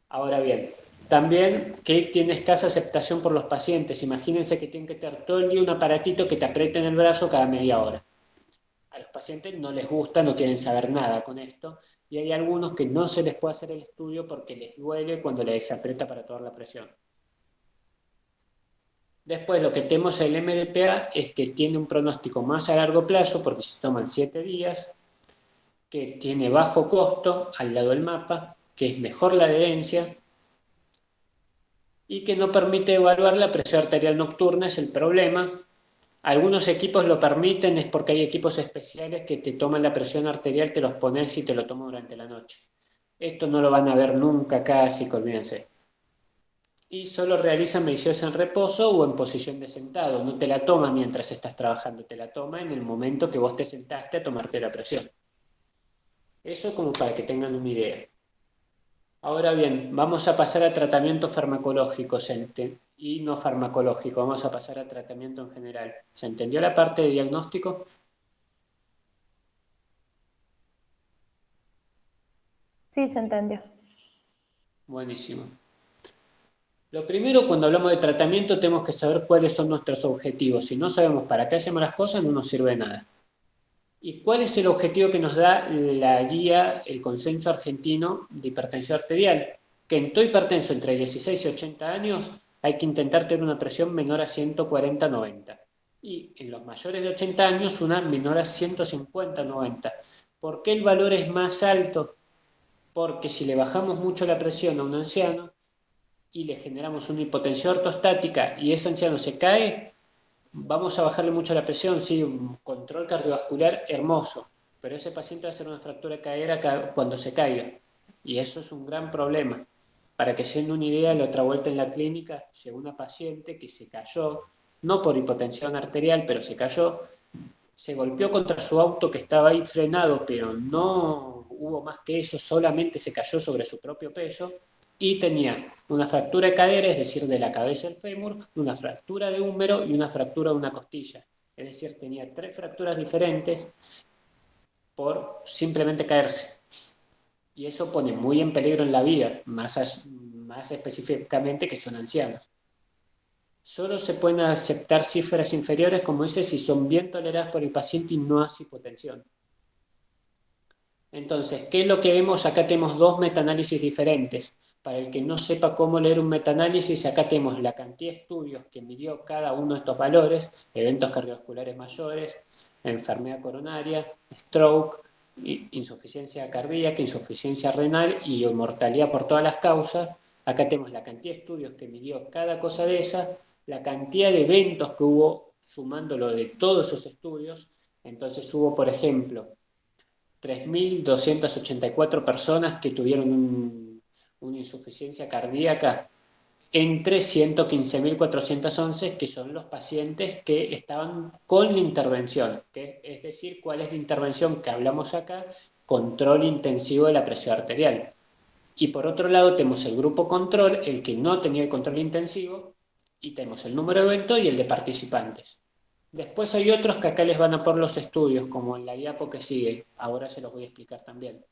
A: Ahora bien, también que tiene escasa aceptación por los pacientes. Imagínense que tienen que tener todo el día un aparatito que te aprieta en el brazo cada media hora. A los pacientes no les gusta, no quieren saber nada con esto, y hay algunos que no se les puede hacer el estudio porque les duele cuando les aprieta para tomar la presión. Después lo que tenemos el MDPA es que tiene un pronóstico más a largo plazo porque se toman 7 días, que tiene bajo costo al lado del MAPA, que es mejor la adherencia y que no permite evaluar la presión arterial nocturna, es el problema. Algunos equipos lo permiten, es porque hay equipos especiales que te toman la presión arterial, te los pones y te lo toman durante la noche. Esto no lo van a ver nunca casi, olvídense. Y solo realizan mediciones en reposo o en posición de sentado. No te la toma mientras estás trabajando, te la toma en el momento que vos te sentaste a tomarte la presión. Eso como para que tengan una idea. Ahora bien, vamos a pasar a tratamiento farmacológico y no farmacológico. Vamos a pasar a tratamiento en general. ¿Se entendió la parte de diagnóstico?
B: Sí, se entendió.
A: Buenísimo. Lo primero, cuando hablamos de tratamiento, tenemos que saber cuáles son nuestros objetivos. Si no sabemos para qué hacemos las cosas, no nos sirve de nada. ¿Y cuál es el objetivo que nos da la guía, el consenso argentino de hipertensión arterial? Que en todo hipertenso entre 16 y 80 años hay que intentar tener una presión menor a 140/90. Y en los mayores de 80 años una menor a 150/90. ¿Por qué el valor es más alto? Porque si le bajamos mucho la presión a un anciano y le generamos una hipotensión ortostática y ese anciano se cae, vamos a bajarle mucho la presión, sí, un control cardiovascular hermoso, pero ese paciente va a hacer una fractura de cadera cuando se caiga, y eso es un gran problema. Para que se den una idea, la otra vuelta en la clínica llegó una paciente que se cayó, no por hipotensión arterial, pero se cayó, se golpeó contra su auto que estaba ahí frenado, pero no hubo más que eso, solamente se cayó sobre su propio peso, y tenía una fractura de cadera, es decir, de la cabeza del fémur, una fractura de húmero y una fractura de una costilla. Es decir, tenía 3 fracturas diferentes por simplemente caerse. Y eso pone muy en peligro en la vida, más específicamente que son ancianos. Solo se pueden aceptar cifras inferiores, como dice, si son bien toleradas por el paciente y no hace hipotensión. Entonces, ¿qué es lo que vemos? Acá tenemos 2 metaanálisis diferentes. Para el que no sepa cómo leer un metaanálisis, acá tenemos la cantidad de estudios que midió cada uno de estos valores, eventos cardiovasculares mayores, enfermedad coronaria, stroke, insuficiencia cardíaca, insuficiencia renal y mortalidad por todas las causas. Acá tenemos la cantidad de estudios que midió cada cosa de esas, la cantidad de eventos que hubo sumándolo de todos esos estudios. Entonces hubo, por ejemplo, 3.284 personas que tuvieron una insuficiencia cardíaca entre 115.411, que son los pacientes que estaban con la intervención, es decir, ¿cuál es la intervención que hablamos acá? Control intensivo de la presión arterial. Y por otro lado tenemos el grupo control, el que no tenía el control intensivo, y tenemos el número de eventos y el de participantes. Después hay otros que acá les van a poner los estudios, como en la diapo que sigue, ahora se los voy a explicar también.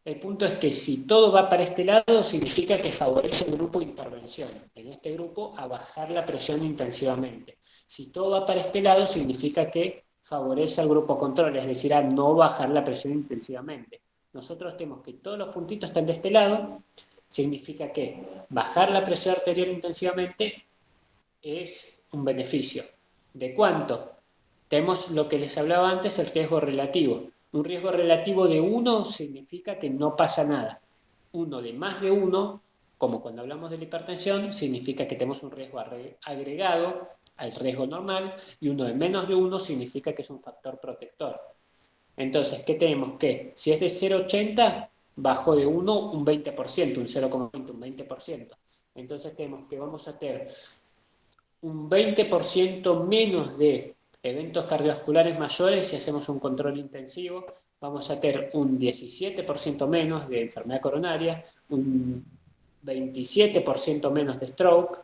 A: El punto es que si todo va para este lado, significa que favorece el grupo de intervención, en este grupo a bajar la presión intensivamente. Si todo va para este lado, significa que favorece al grupo control, es decir, a no bajar la presión intensivamente. Nosotros tenemos que todos los puntitos están de este lado, significa que bajar la presión arterial intensivamente es un beneficio. ¿De cuánto? Tenemos lo que les hablaba antes, el riesgo relativo. Un riesgo relativo de 1 significa que no pasa nada. Uno de más de 1, como cuando hablamos de la hipertensión, significa que tenemos un riesgo agregado al riesgo normal, y uno de menos de 1 significa que es un factor protector. Entonces, ¿qué tenemos? Que si es de 0,80, bajo de 1 un 20%, un 0,20, un 20%. Entonces tenemos que vamos a tener un 20% menos de eventos cardiovasculares mayores si hacemos un control intensivo, vamos a tener un 17% menos de enfermedad coronaria, un 27% menos de stroke,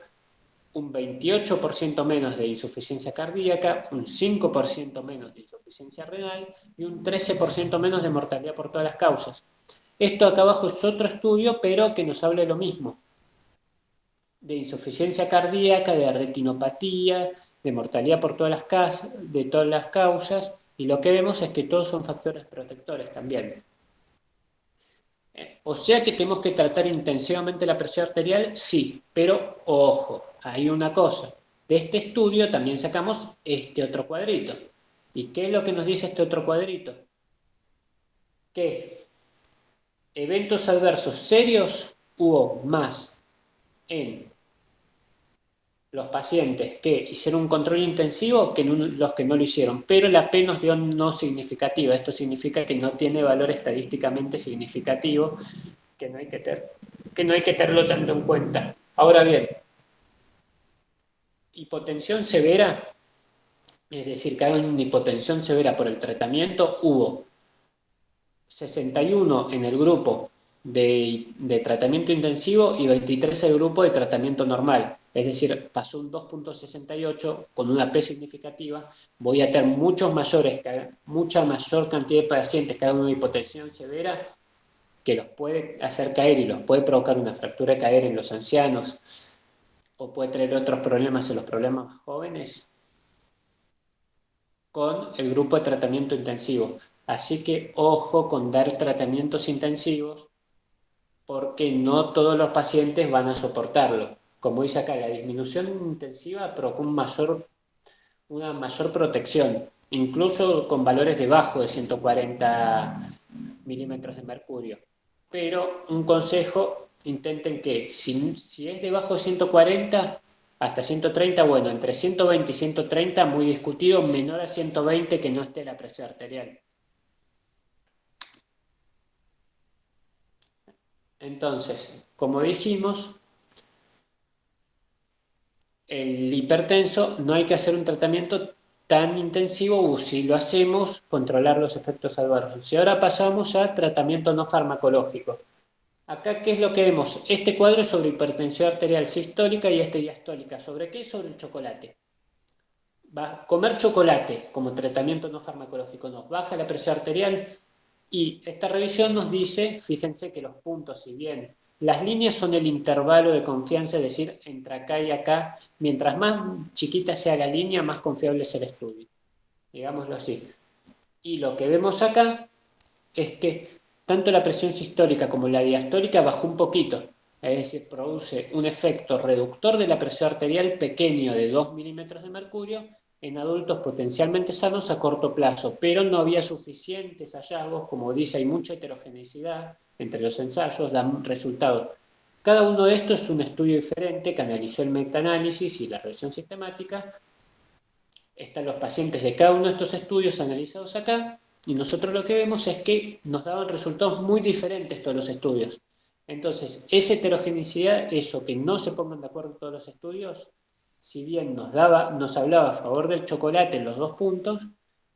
A: un 28% menos de insuficiencia cardíaca, un 5% menos de insuficiencia renal y un 13% menos de mortalidad por todas las causas. Esto acá abajo es otro estudio, pero que nos habla de lo mismo, de insuficiencia cardíaca, de retinopatía, de mortalidad por todas las causas, y lo que vemos es que todos son factores protectores también. O sea que tenemos que tratar intensivamente la presión arterial, sí, pero ojo, hay una cosa. De este estudio también sacamos este otro cuadrito. ¿Y qué es lo que nos dice este otro cuadrito? Que eventos adversos serios hubo más en los pacientes que hicieron un control intensivo que los que no lo hicieron, pero la P nos dio no significativa. Esto significa que no tiene valor estadísticamente significativo, que no hay que tenerlo tanto en cuenta. Ahora bien, hipotensión severa, es decir, que hay una hipotensión severa por el tratamiento, hubo 61 en el grupo de tratamiento intensivo y 23 en el grupo de tratamiento normal. Es decir, pasó un 2.68 con una P significativa. Voy a tener mucha mayor cantidad de pacientes que hagan una hipotensión severa que los puede hacer caer y los puede provocar una fractura de cadera en los ancianos o puede traer otros problemas en los problemas más jóvenes con el grupo de tratamiento intensivo. Así que ojo con dar tratamientos intensivos porque no todos los pacientes van a soportarlo. Como dice acá, la disminución intensiva provoca una mayor protección, incluso con valores debajo de 140 milímetros de mercurio. Pero un consejo, intenten que si es debajo de 140 hasta 130, bueno, entre 120 y 130 muy discutido, menor a 120 que no esté la presión arterial. Entonces, como dijimos, el hipertenso no hay que hacer un tratamiento tan intensivo, o si lo hacemos, controlar los efectos adversos. Y ahora pasamos a tratamiento no farmacológico. Acá, ¿qué es lo que vemos? Este cuadro es sobre hipertensión arterial sistólica y este diastólica. ¿Sobre qué? Sobre el chocolate. Comer chocolate como tratamiento no farmacológico nos baja la presión arterial y esta revisión nos dice, fíjense que los puntos, si bien las líneas son el intervalo de confianza, es decir, entre acá y acá, mientras más chiquita sea la línea, más confiable es el estudio, digámoslo así. Y lo que vemos acá es que tanto la presión sistólica como la diastólica bajó un poquito, es decir, produce un efecto reductor de la presión arterial pequeño de 2 milímetros de mercurio en adultos potencialmente sanos a corto plazo, pero no había suficientes hallazgos, como dice, hay mucha heterogeneidad entre los ensayos, dan resultados. Cada uno de estos es un estudio diferente que analizó el metaanálisis y la revisión sistemática. Están los pacientes de cada uno de estos estudios analizados acá, y nosotros lo que vemos es que nos daban resultados muy diferentes todos los estudios. Entonces, esa heterogeneidad, eso que no se pongan de acuerdo todos los estudios, si bien nos hablaba a favor del chocolate en los 2 puntos,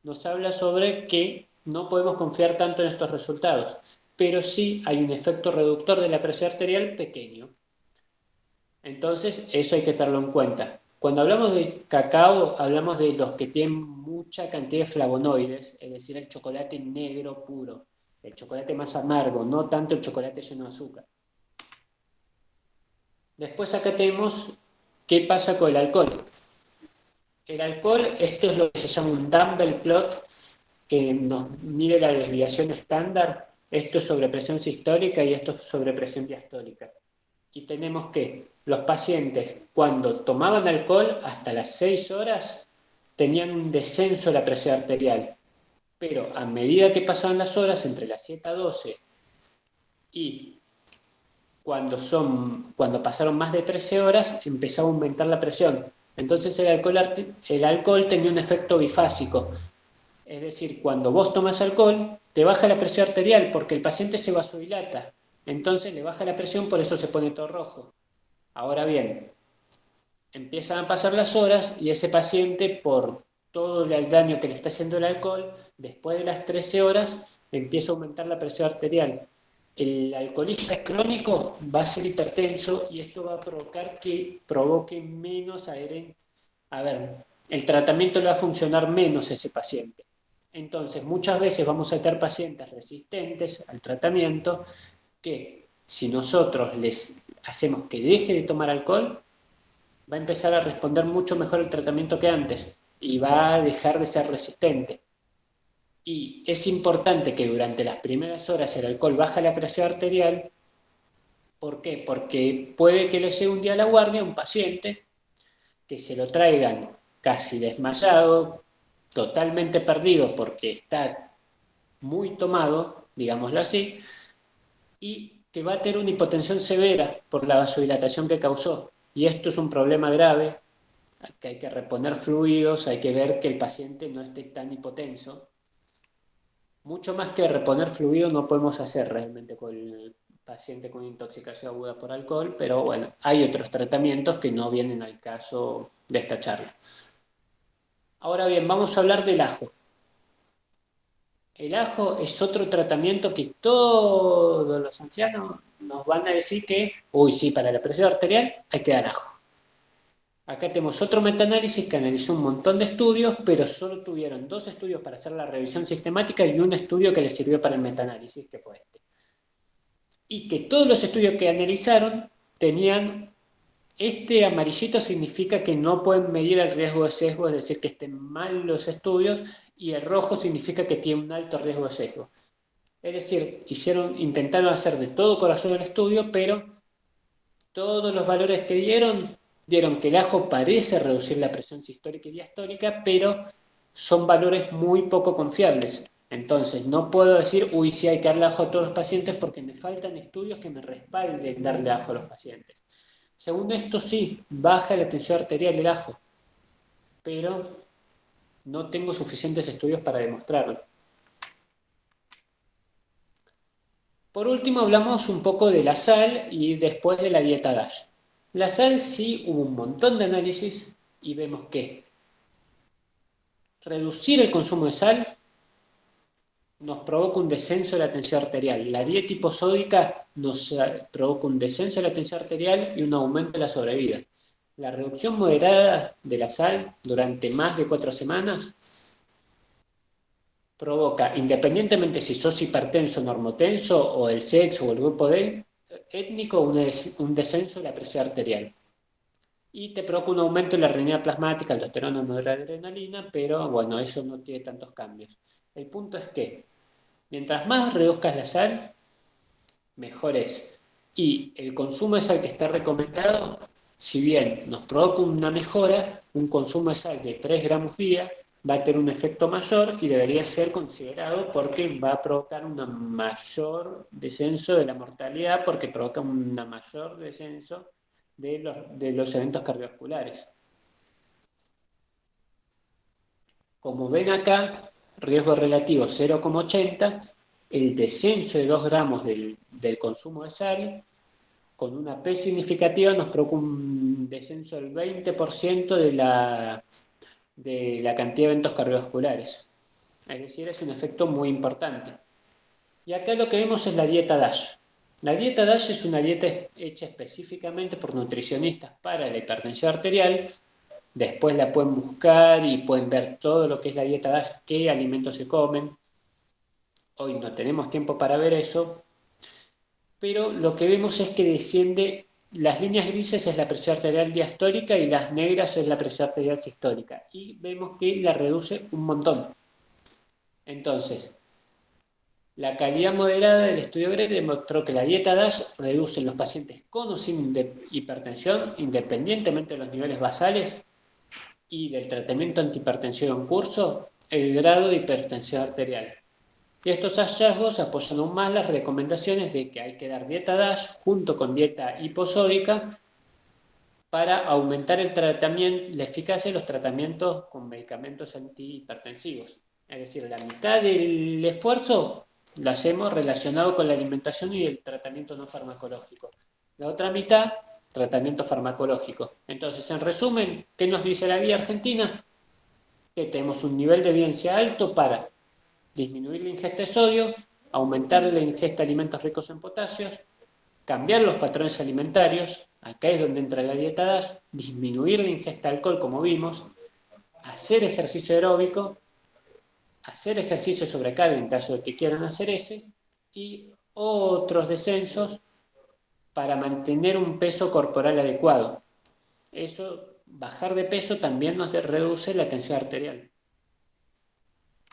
A: nos habla sobre que no podemos confiar tanto en estos resultados, pero sí hay un efecto reductor de la presión arterial pequeño. Entonces, eso hay que tenerlo en cuenta. Cuando hablamos de cacao, hablamos de los que tienen mucha cantidad de flavonoides, es decir, el chocolate negro puro, el chocolate más amargo, no tanto el chocolate lleno de azúcar. Después acá tenemos qué pasa con el alcohol. El alcohol, esto es lo que se llama un Dumbbell plot, que nos mide la desviación estándar. Esto es sobre presión sistólica y esto es sobre presión diastólica. Y tenemos que los pacientes, cuando tomaban alcohol, hasta las 6 horas, tenían un descenso de la presión arterial. Pero a medida que pasaban las horas, entre las 7 a 12 y cuando pasaron más de 13 horas, empezaba a aumentar la presión. Entonces el alcohol tenía un efecto bifásico. Es decir, cuando vos tomas alcohol, te baja la presión arterial porque el paciente se vasodilata. Entonces le baja la presión, por eso se pone todo rojo. Ahora bien, empiezan a pasar las horas y ese paciente, por todo el daño que le está haciendo el alcohol, después de las 13 horas empieza a aumentar la presión arterial. El alcoholista crónico va a ser hipertenso y esto va a provocar que provoque menos adherencia. A ver, el tratamiento le va a funcionar menos a ese paciente. Entonces, muchas veces vamos a tener pacientes resistentes al tratamiento que, si nosotros les hacemos que deje de tomar alcohol, va a empezar a responder mucho mejor el tratamiento que antes y va a dejar de ser resistente. Y es importante que durante las primeras horas el alcohol baja la presión arterial. ¿Por qué? Porque puede que le llegue un día a la guardia un paciente que se lo traigan casi desmayado, totalmente perdido porque está muy tomado, digámoslo así, y que va a tener una hipotensión severa por la vasodilatación que causó. Y esto es un problema grave, que hay que reponer fluidos, hay que ver que el paciente no esté tan hipotenso. Mucho más que reponer fluidos no podemos hacer realmente con el paciente con intoxicación aguda por alcohol, pero bueno, hay otros tratamientos que no vienen al caso de esta charla. Ahora bien, vamos a hablar del ajo. El ajo es otro tratamiento que todos los ancianos nos van a decir que, uy, sí, para la presión arterial hay que dar ajo. Acá tenemos otro metaanálisis que analizó un montón de estudios, pero solo tuvieron 2 estudios para hacer la revisión sistemática y un estudio que les sirvió para el metaanálisis, que fue este. Y que todos los estudios que analizaron tenían, este amarillito significa que no pueden medir el riesgo de sesgo, es decir, que estén mal los estudios, y el rojo significa que tiene un alto riesgo de sesgo. Es decir, intentaron hacer de todo corazón el estudio, pero todos los valores que dieron que el ajo parece reducir la presión sistólica y diastólica, pero son valores muy poco confiables. Entonces, no puedo decir, uy, sí hay que darle ajo a todos los pacientes porque me faltan estudios que me respalden darle ajo a los pacientes. Según esto, sí, baja la tensión arterial el ajo, pero no tengo suficientes estudios para demostrarlo. Por último, hablamos un poco de la sal y después de la dieta DASH. La sal sí hubo un montón de análisis y vemos que reducir el consumo de sal nos provoca un descenso de la tensión arterial. La dieta hiposódica nos provoca un descenso de la tensión arterial y un aumento de la sobrevida. La reducción moderada de la sal durante más de 4 semanas provoca, independientemente si sos hipertenso, normotenso o el sexo o el grupo D, étnico, un descenso de la presión arterial. Y te provoca un aumento de la renina plasmática, aldosterona, noradrenalina, pero bueno, eso no tiene tantos cambios. El punto es que mientras más reduzcas la sal, mejor es. Y el consumo de sal que está recomendado, si bien nos provoca una mejora, un consumo de sal de 3 gramos día va a tener un efecto mayor y debería ser considerado porque va a provocar un mayor descenso de la mortalidad, porque provoca un mayor descenso de los eventos cardiovasculares. Como ven acá, riesgo relativo 0,80, el descenso de 2 gramos del consumo de sal, con una P significativa, nos provoca un descenso del 20% de la cantidad de eventos cardiovasculares. Es decir, es un efecto muy importante. Y acá lo que vemos es la dieta DASH. La dieta DASH es una dieta hecha específicamente por nutricionistas para la hipertensión arterial. Después la pueden buscar y pueden ver todo lo que es la dieta DASH, qué alimentos se comen. Hoy no tenemos tiempo para ver eso, pero lo que vemos es que desciende, las líneas grises es la presión arterial diastólica y las negras es la presión arterial sistólica. Y vemos que la reduce un montón. Entonces, la calidad moderada del estudio GREG demostró que la dieta DASH reduce en los pacientes con o sin hipertensión, independientemente de los niveles basales y del tratamiento antihipertensivo en curso, el grado de hipertensión arterial. Y estos hallazgos apoyan aún más las recomendaciones de que hay que dar dieta DASH junto con dieta hiposódica para aumentar la eficacia de los tratamientos con medicamentos antihipertensivos. Es decir, la mitad del esfuerzo lo hacemos relacionado con la alimentación y el tratamiento no farmacológico. La otra mitad, tratamiento farmacológico. Entonces, en resumen, ¿qué nos dice la guía argentina? Que tenemos un nivel de evidencia alto para disminuir la ingesta de sodio, aumentar la ingesta de alimentos ricos en potasios, cambiar los patrones alimentarios, acá es donde entra la dieta DASH, disminuir la ingesta de alcohol como vimos, hacer ejercicio aeróbico, hacer ejercicio sobre carga en caso de que quieran hacer ese, y otros descensos para mantener un peso corporal adecuado. Eso, bajar de peso también nos reduce la tensión arterial.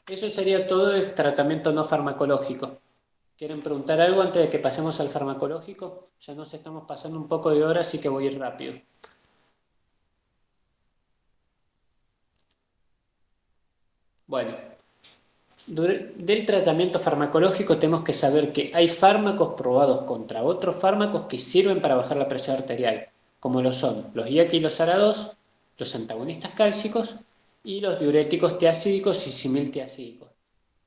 A: Eso sería todo el tratamiento no farmacológico. ¿Quieren preguntar algo antes de que pasemos al farmacológico? Ya nos estamos pasando un poco de hora, así que voy a ir rápido. Bueno, del tratamiento farmacológico tenemos que saber que hay fármacos probados contra otros fármacos que sirven para bajar la presión arterial, como lo son los IAC y los ARA2, los antagonistas cálcicos y los diuréticos tiacídicos y similtiacídicos,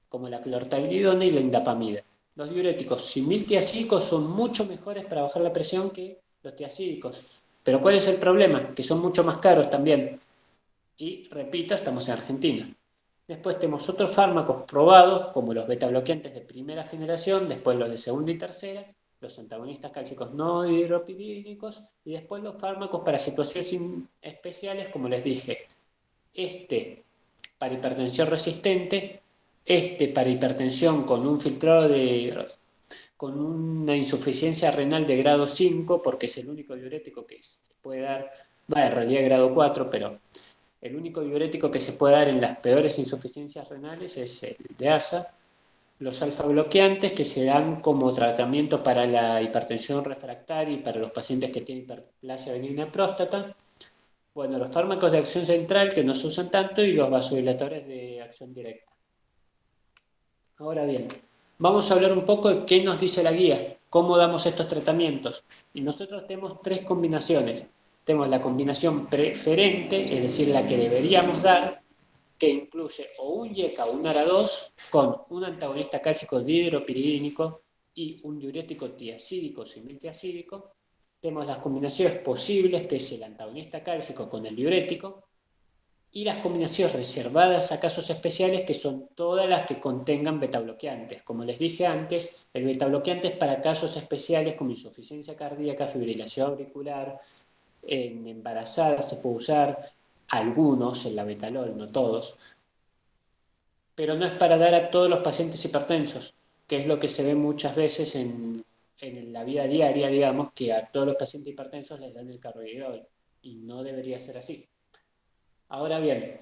A: como la clortalidona y la indapamida. Los diuréticos similtiacídicos son mucho mejores para bajar la presión que los tiacídicos. Pero ¿cuál es el problema? Que son mucho más caros también. Y repito, estamos en Argentina. Después tenemos otros fármacos probados, como los beta-bloqueantes de primera generación, después los de segunda y tercera, los antagonistas cálcicos no hidropidínicos, y después los fármacos para situaciones especiales, como les dije. Para hipertensión resistente, para hipertensión con un filtrado con una insuficiencia renal de grado 5, porque es el único diurético que se puede dar, en realidad grado 4, pero el único diurético que se puede dar en las peores insuficiencias renales es el de ASA. Los alfa-bloqueantes que se dan como tratamiento para la hipertensión refractaria y para los pacientes que tienen hiperplasia benigna de próstata. Bueno, los fármacos de acción central que no se usan tanto y los vasodilatores de acción directa. Ahora bien, vamos a hablar un poco de qué nos dice la guía, cómo damos estos tratamientos. Y nosotros tenemos 3 combinaciones. Tenemos la combinación preferente, es decir, la que deberíamos dar, que incluye o un IECA o un ARA2 con un antagonista cálcico dihidropiridínico y un diurético tiacídico o y las combinaciones reservadas a casos especiales, que son todas las que contengan betabloqueantes. Como les dije antes, el betabloqueante es para casos especiales como insuficiencia cardíaca, fibrilación auricular. En embarazadas se puede usar, algunos, el labetalol, no todos, pero no es para dar a todos los pacientes hipertensos, que es lo que se ve muchas veces en la vida diaria, digamos, que a todos los pacientes hipertensos les dan el carvedilol, y no debería ser así. Ahora bien,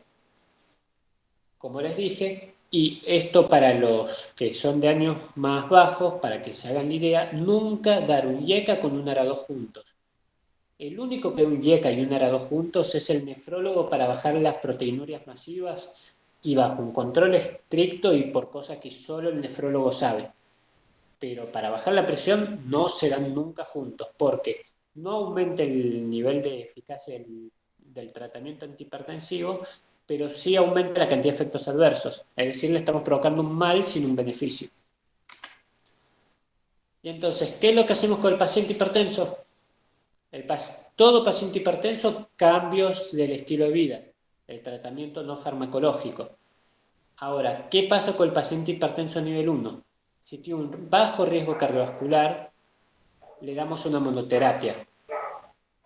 A: como les dije, y esto para los que son de años más bajos, para que se hagan la idea, nunca dar un IECA con un ARA2 juntos. El único que un IECA y un ARA2 juntos es el nefrólogo para bajar las proteinurias masivas y bajo un control estricto y por cosas que solo el nefrólogo sabe. Pero para bajar la presión no se dan nunca juntos, porque no aumenta el nivel de eficacia del tratamiento antihipertensivo, pero sí aumenta la cantidad de efectos adversos. Es decir, le estamos provocando un mal sin un beneficio. Y entonces, ¿qué es lo que hacemos con el paciente hipertenso? Todo paciente hipertenso, cambios del estilo de vida, el tratamiento no farmacológico. Ahora, ¿qué pasa con el paciente hipertenso nivel 1? Si tiene un bajo riesgo cardiovascular, le damos una monoterapia.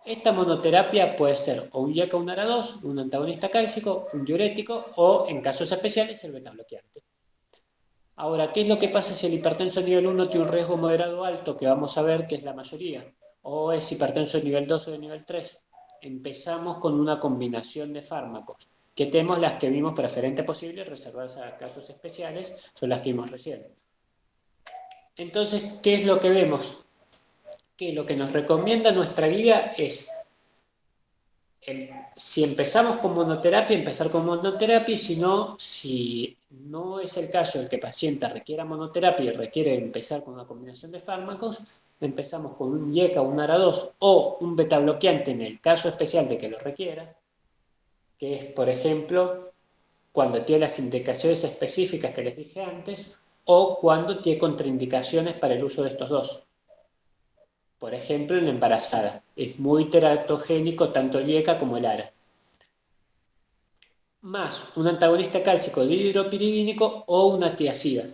A: Esta monoterapia puede ser o un YACA, un ARA2, un antagonista cálcico, un diurético o, en casos especiales, el betabloqueante. Ahora, ¿qué es lo que pasa si el hipertenso nivel 1 tiene un riesgo moderado o alto, que vamos a ver que es la mayoría? ¿O es hipertenso de nivel 2 o de nivel 3? Empezamos con una combinación de fármacos, que tenemos las que vimos preferente posible, reservadas a casos especiales, son las que vimos recién. Entonces, ¿qué es lo que vemos? Que lo que nos recomienda nuestra guía es, si empezamos con monoterapia, empezar con monoterapia, y si no es el caso el que el paciente requiera monoterapia y requiere empezar con una combinación de fármacos, empezamos con un IECA, un ARA2 o un betabloqueante en el caso especial de que lo requiera, que es, por ejemplo, cuando tiene las indicaciones específicas que les dije antes o cuando tiene contraindicaciones para el uso de estos dos. Por ejemplo, en la embarazada. Es muy teratogénico tanto el IECA como el ARA. Más un antagonista cálcico dihidropiridínico o una tiazida.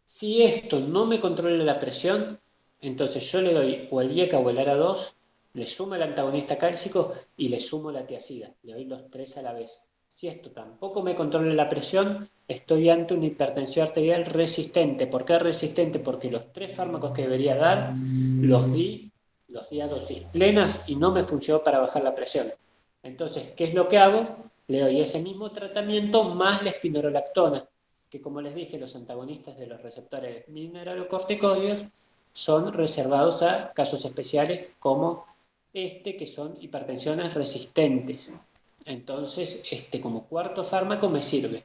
A: Si esto no me controla la presión, entonces yo le doy o el IECA o el ARA2, le sumo el antagonista cálcico y le sumo la tiazida. Le doy los tres a la vez. Si esto tampoco me controla la presión, estoy ante una hipertensión arterial resistente. ¿Por qué resistente? Porque los tres fármacos que debería dar los di a dosis plenas y no me funcionó para bajar la presión. Entonces, ¿qué es lo que hago? Le doy ese mismo tratamiento más la espironolactona, que como les dije, los antagonistas de los receptores mineralocorticoides son reservados a casos especiales como que son hipertensiones resistentes. Entonces, como cuarto fármaco me sirve.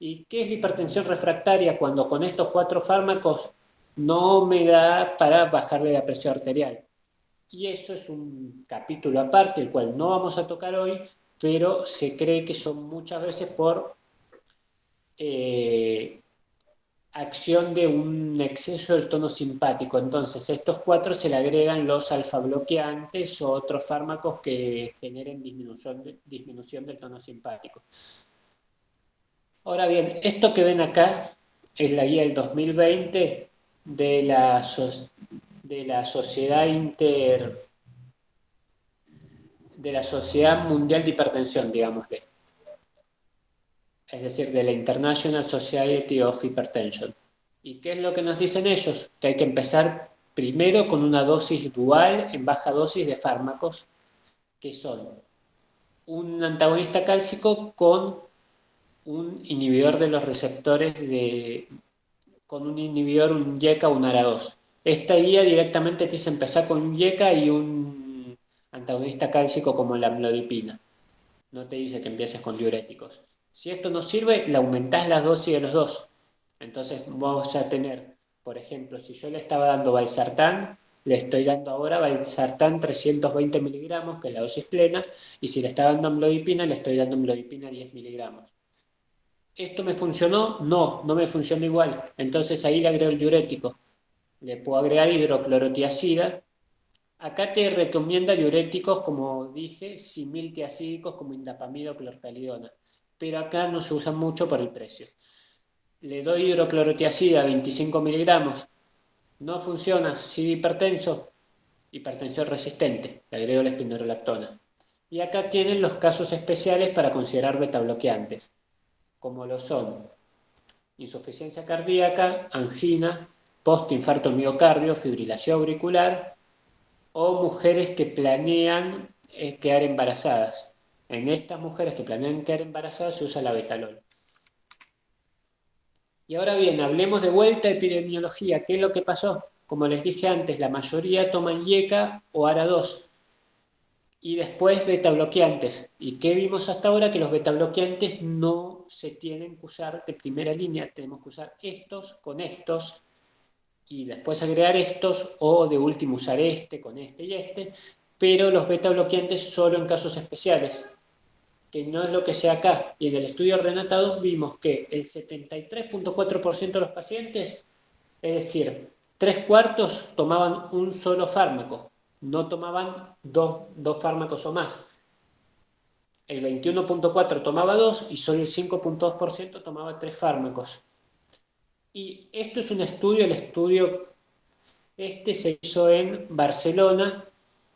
A: ¿Y qué es la hipertensión refractaria? Cuando con estos 4 fármacos no me da para bajarle la presión arterial. Y eso es un capítulo aparte, el cual no vamos a tocar hoy, pero se cree que son muchas veces por acción de un exceso del tono simpático. Entonces, estos 4 se le agregan los alfa-bloqueantes o otros fármacos que generen disminución del tono simpático. Ahora bien, esto que ven acá es la guía del 2020 de la Sociedad de la Sociedad Mundial de Hipertensión, digámosle. Es decir, de la International Society of Hypertension. ¿Y qué es lo que nos dicen ellos? Que hay que empezar primero con una dosis dual en baja dosis de fármacos, que son un antagonista cálcico con un inhibidor de los receptores con un inhibidor, un YECA o un ARA2. Esta guía directamente te dice empezar con un YECA y un antagonista cálcico como la amlodipina. No te dice que empieces con diuréticos. Si esto no sirve, le aumentás la dosis de los dos. Entonces vamos a tener, por ejemplo, si yo le estaba dando valsartán, le estoy dando ahora valsartán 320 miligramos, que es la dosis plena, y si le estaba dando amlodipina, le estoy dando amlodipina 10 miligramos. ¿Esto me funcionó? No, no me funcionó igual. Entonces ahí le agrego el diurético. Le puedo agregar hidroclorotiazida Acá te recomienda diuréticos, como dije, similtiazídicos como indapamida o clortalidona, pero acá no se usan mucho por el precio. Le doy hidroclorotiazida 25 miligramos, no funciona, sigue hipertenso, hipertensión resistente, le agrego la espironolactona. Y acá tienen los casos especiales para considerar betabloqueantes, como lo son insuficiencia cardíaca, angina, postinfarto miocardio, fibrilación auricular o mujeres que planean quedar embarazadas. En estas mujeres que planean quedar embarazadas se usa la betalol. Y ahora bien, hablemos de vuelta de epidemiología. ¿Qué es lo que pasó? Como les dije antes, la mayoría toman IECA o ARA2 y después betabloqueantes. ¿Y qué vimos hasta ahora? Que los betabloqueantes no se tienen que usar de primera línea, tenemos que usar estos con estos y después agregar estos o de último usar este con este y este, pero los betabloqueantes solo en casos especiales, que no es lo que sea acá. Y en el estudio Renata 2 vimos que el 73.4% de los pacientes, es decir, 3/4 tomaban un solo fármaco, no tomaban dos fármacos o más. El 21.4% tomaba 2 y solo el 5.2% tomaba 3 fármacos. Y esto es un estudio, el estudio este se hizo en Barcelona,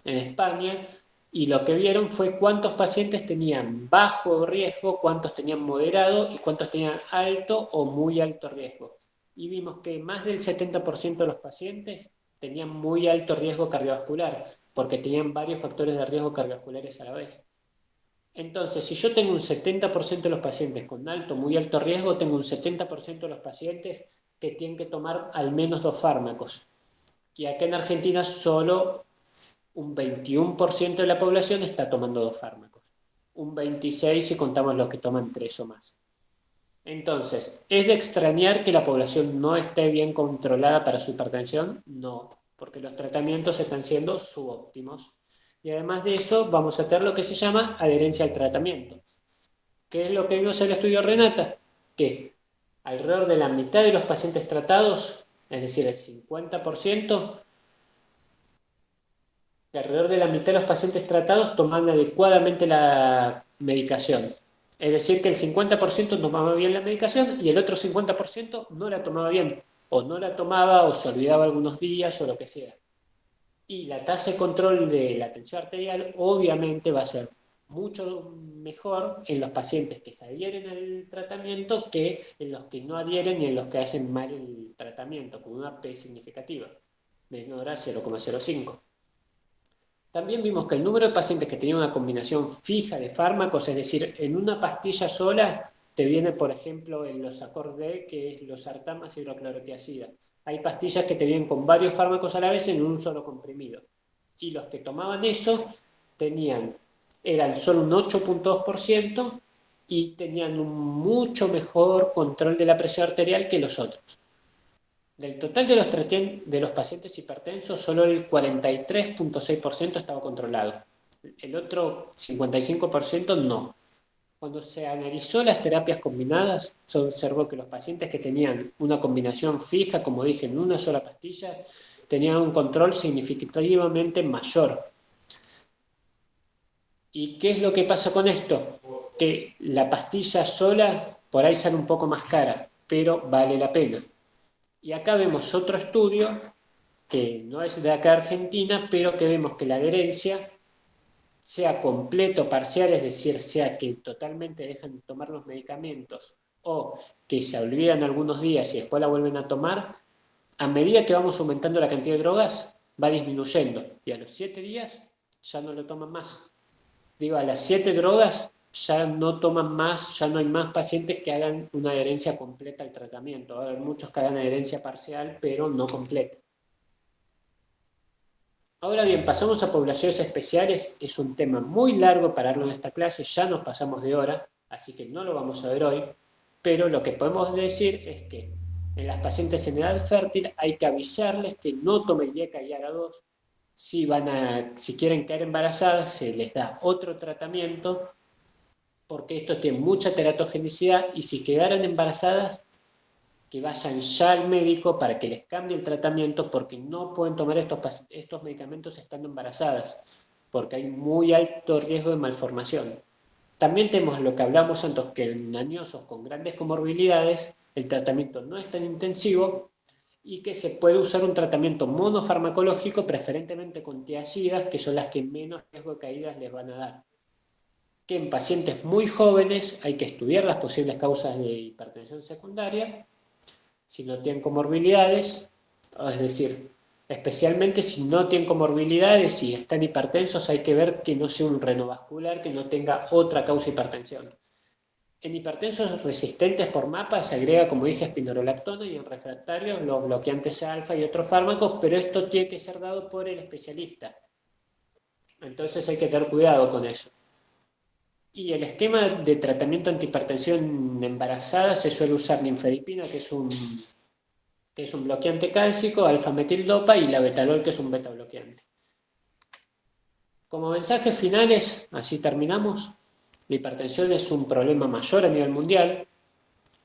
A: en España, y lo que vieron fue cuántos pacientes tenían bajo riesgo, cuántos tenían moderado y cuántos tenían alto o muy alto riesgo. Y vimos que más del 70% de los pacientes tenían muy alto riesgo cardiovascular, porque tenían varios factores de riesgo cardiovasculares a la vez. Entonces, si yo tengo un 70% de los pacientes con alto, muy alto riesgo, tengo un 70% de los pacientes que tienen que tomar al menos 2 fármacos. Y acá en Argentina solo un 21% de la población está tomando 2 fármacos. Un 26% si contamos los que toman 3 o más. Entonces, ¿es de extrañar que la población no esté bien controlada para su hipertensión? No, porque los tratamientos están siendo subóptimos. Y además de eso, vamos a tener lo que se llama adherencia al tratamiento. ¿Qué es lo que vimos en el estudio Renata? Que alrededor de la mitad de los pacientes tratados, es decir, el 50%, alrededor de la mitad de los pacientes tratados toman adecuadamente la medicación. Es decir, que el 50% tomaba bien la medicación y el otro 50% no la tomaba bien. O no la tomaba o se olvidaba algunos días o lo que sea. Y la tasa de control de la tensión arterial obviamente va a ser mucho mejor en los pacientes que se adhieren al tratamiento que en los que no adhieren y en los que hacen mal el tratamiento, con una P significativa, menor a 0,05. También vimos que el número de pacientes que tenían una combinación fija de fármacos, es decir, en una pastilla sola, te viene, por ejemplo, el Losartan D, que es losartán más hidroclorotiazida. Hay pastillas que te vienen con varios fármacos a la vez en un solo comprimido. Y los que tomaban eso eran solo un 8.2% y tenían un mucho mejor control de la presión arterial que los otros. Del total de los pacientes hipertensos, solo el 43.6% estaba controlado. El otro 55% no. Cuando se analizó las terapias combinadas, se observó que los pacientes que tenían una combinación fija, como dije, en una sola pastilla, tenían un control significativamente mayor. ¿Y qué es lo que pasa con esto? Que la pastilla sola por ahí sale un poco más cara, pero vale la pena. Y acá vemos otro estudio que no es de acá Argentina, pero que vemos que la adherencia, sea completo o parcial, es decir, sea que totalmente dejan de tomar los medicamentos o que se olvidan algunos días y después la vuelven a tomar, a medida que vamos aumentando la cantidad de drogas, va disminuyendo. Y a los 7 días ya no lo toman más. Digo, a las 7 drogas ya no toman más, ya no hay más pacientes que hagan una adherencia completa al tratamiento. Va a haber muchos que hagan adherencia parcial, pero no completa. Ahora bien, pasamos a poblaciones especiales. Es un tema muy largo para darlo en esta clase, ya nos pasamos de hora, así que no lo vamos a ver hoy. Pero lo que podemos decir es que en las pacientes en edad fértil hay que avisarles que no tomen IECA y ARA2. Si quieren caer embarazadas, se les da otro tratamiento, porque estos tienen mucha teratogenicidad y si quedaran embarazadas, que vayan ya al médico para que les cambie el tratamiento, porque no pueden tomar estos medicamentos estando embarazadas, porque hay muy alto riesgo de malformación. También tenemos lo que hablamos antes, que en añosos con grandes comorbilidades el tratamiento no es tan intensivo y que se puede usar un tratamiento monofarmacológico, preferentemente con tiazidas, que son las que menos riesgo de caídas les van a dar. Que en pacientes muy jóvenes hay que estudiar las posibles causas de hipertensión secundaria, si no tienen comorbilidades, es decir, especialmente si no tienen comorbilidades y están hipertensos, hay que ver que no sea un renovascular, que no tenga otra causa de hipertensión. En hipertensos resistentes por MAPA se agrega, como dije, espironolactona, y en refractarios los bloqueantes alfa y otros fármacos, pero esto tiene que ser dado por el especialista. Entonces hay que tener cuidado con eso. Y el esquema de tratamiento antihipertensión embarazada se suele usar ninfedipina, que es un bloqueante cálcico, alfa-metildopa, y la betalol, que es un beta bloqueante. Como mensajes finales, así terminamos. La hipertensión es un problema mayor a nivel mundial.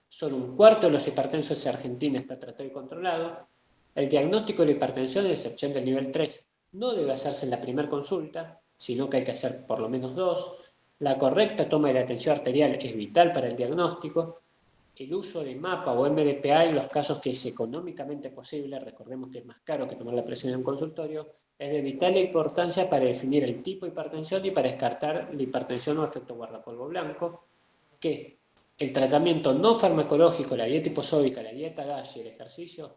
A: Solo un cuarto de los hipertensos en Argentina está tratado y controlado. El diagnóstico de la hipertensión, a excepción del nivel 3, no debe hacerse en la primera consulta, sino que hay que hacer por lo menos 2. La correcta toma de la tensión arterial es vital para el diagnóstico. El uso de MAPA o MDPA en los casos que es económicamente posible, recordemos que es más caro que tomar la presión en un consultorio, es de vital importancia para definir el tipo de hipertensión y para descartar la hipertensión o efecto guardapolvo blanco, que el tratamiento no farmacológico, la dieta hiposódica, la dieta DASH y el ejercicio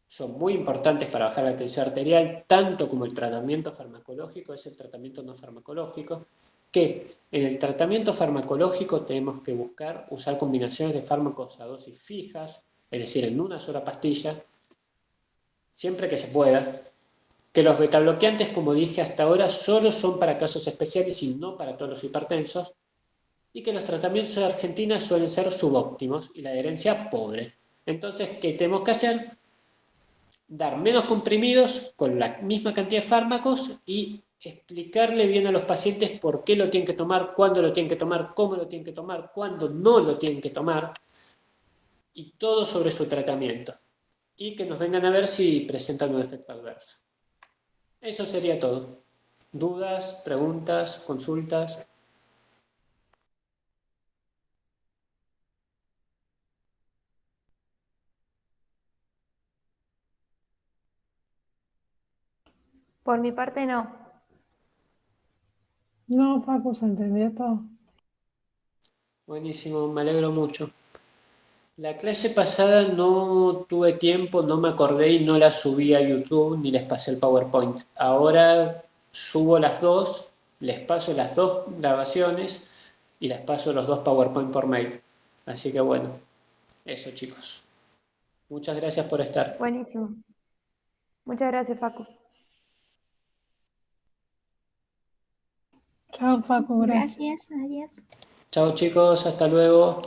A: son muy importantes para bajar la tensión arterial, tanto como el tratamiento farmacológico es el tratamiento no farmacológico, que en el tratamiento farmacológico tenemos que buscar usar combinaciones de fármacos a dosis fijas, es decir, en una sola pastilla, siempre que se pueda, que los betabloqueantes, como dije hasta ahora, solo son para casos especiales y no para todos los hipertensos, y que los tratamientos en Argentina suelen ser subóptimos y la adherencia pobre. Entonces, ¿qué tenemos que hacer? Dar menos comprimidos con la misma cantidad de fármacos y explicarle bien a los pacientes por qué lo tienen que tomar, cuándo lo tienen que tomar, cómo lo tienen que tomar, cuándo no lo tienen que tomar, y todo sobre su tratamiento. Y que nos vengan a ver si presentan un efecto adverso. Eso sería todo. ¿Dudas, preguntas, consultas?
B: Por mi parte, no.
D: No, Facu, ¿se entendió todo?
A: Buenísimo, me alegro mucho. La clase pasada no tuve tiempo, no me acordé y no la subí a YouTube ni les pasé el PowerPoint. Ahora subo las dos, les paso las dos grabaciones y les paso los dos PowerPoint por mail. Así que bueno, eso chicos. Muchas gracias por estar.
B: Buenísimo. Muchas gracias, Facu.
D: Chao, Facu, gracias.
E: Gracias, adiós.
A: Chao chicos, hasta luego.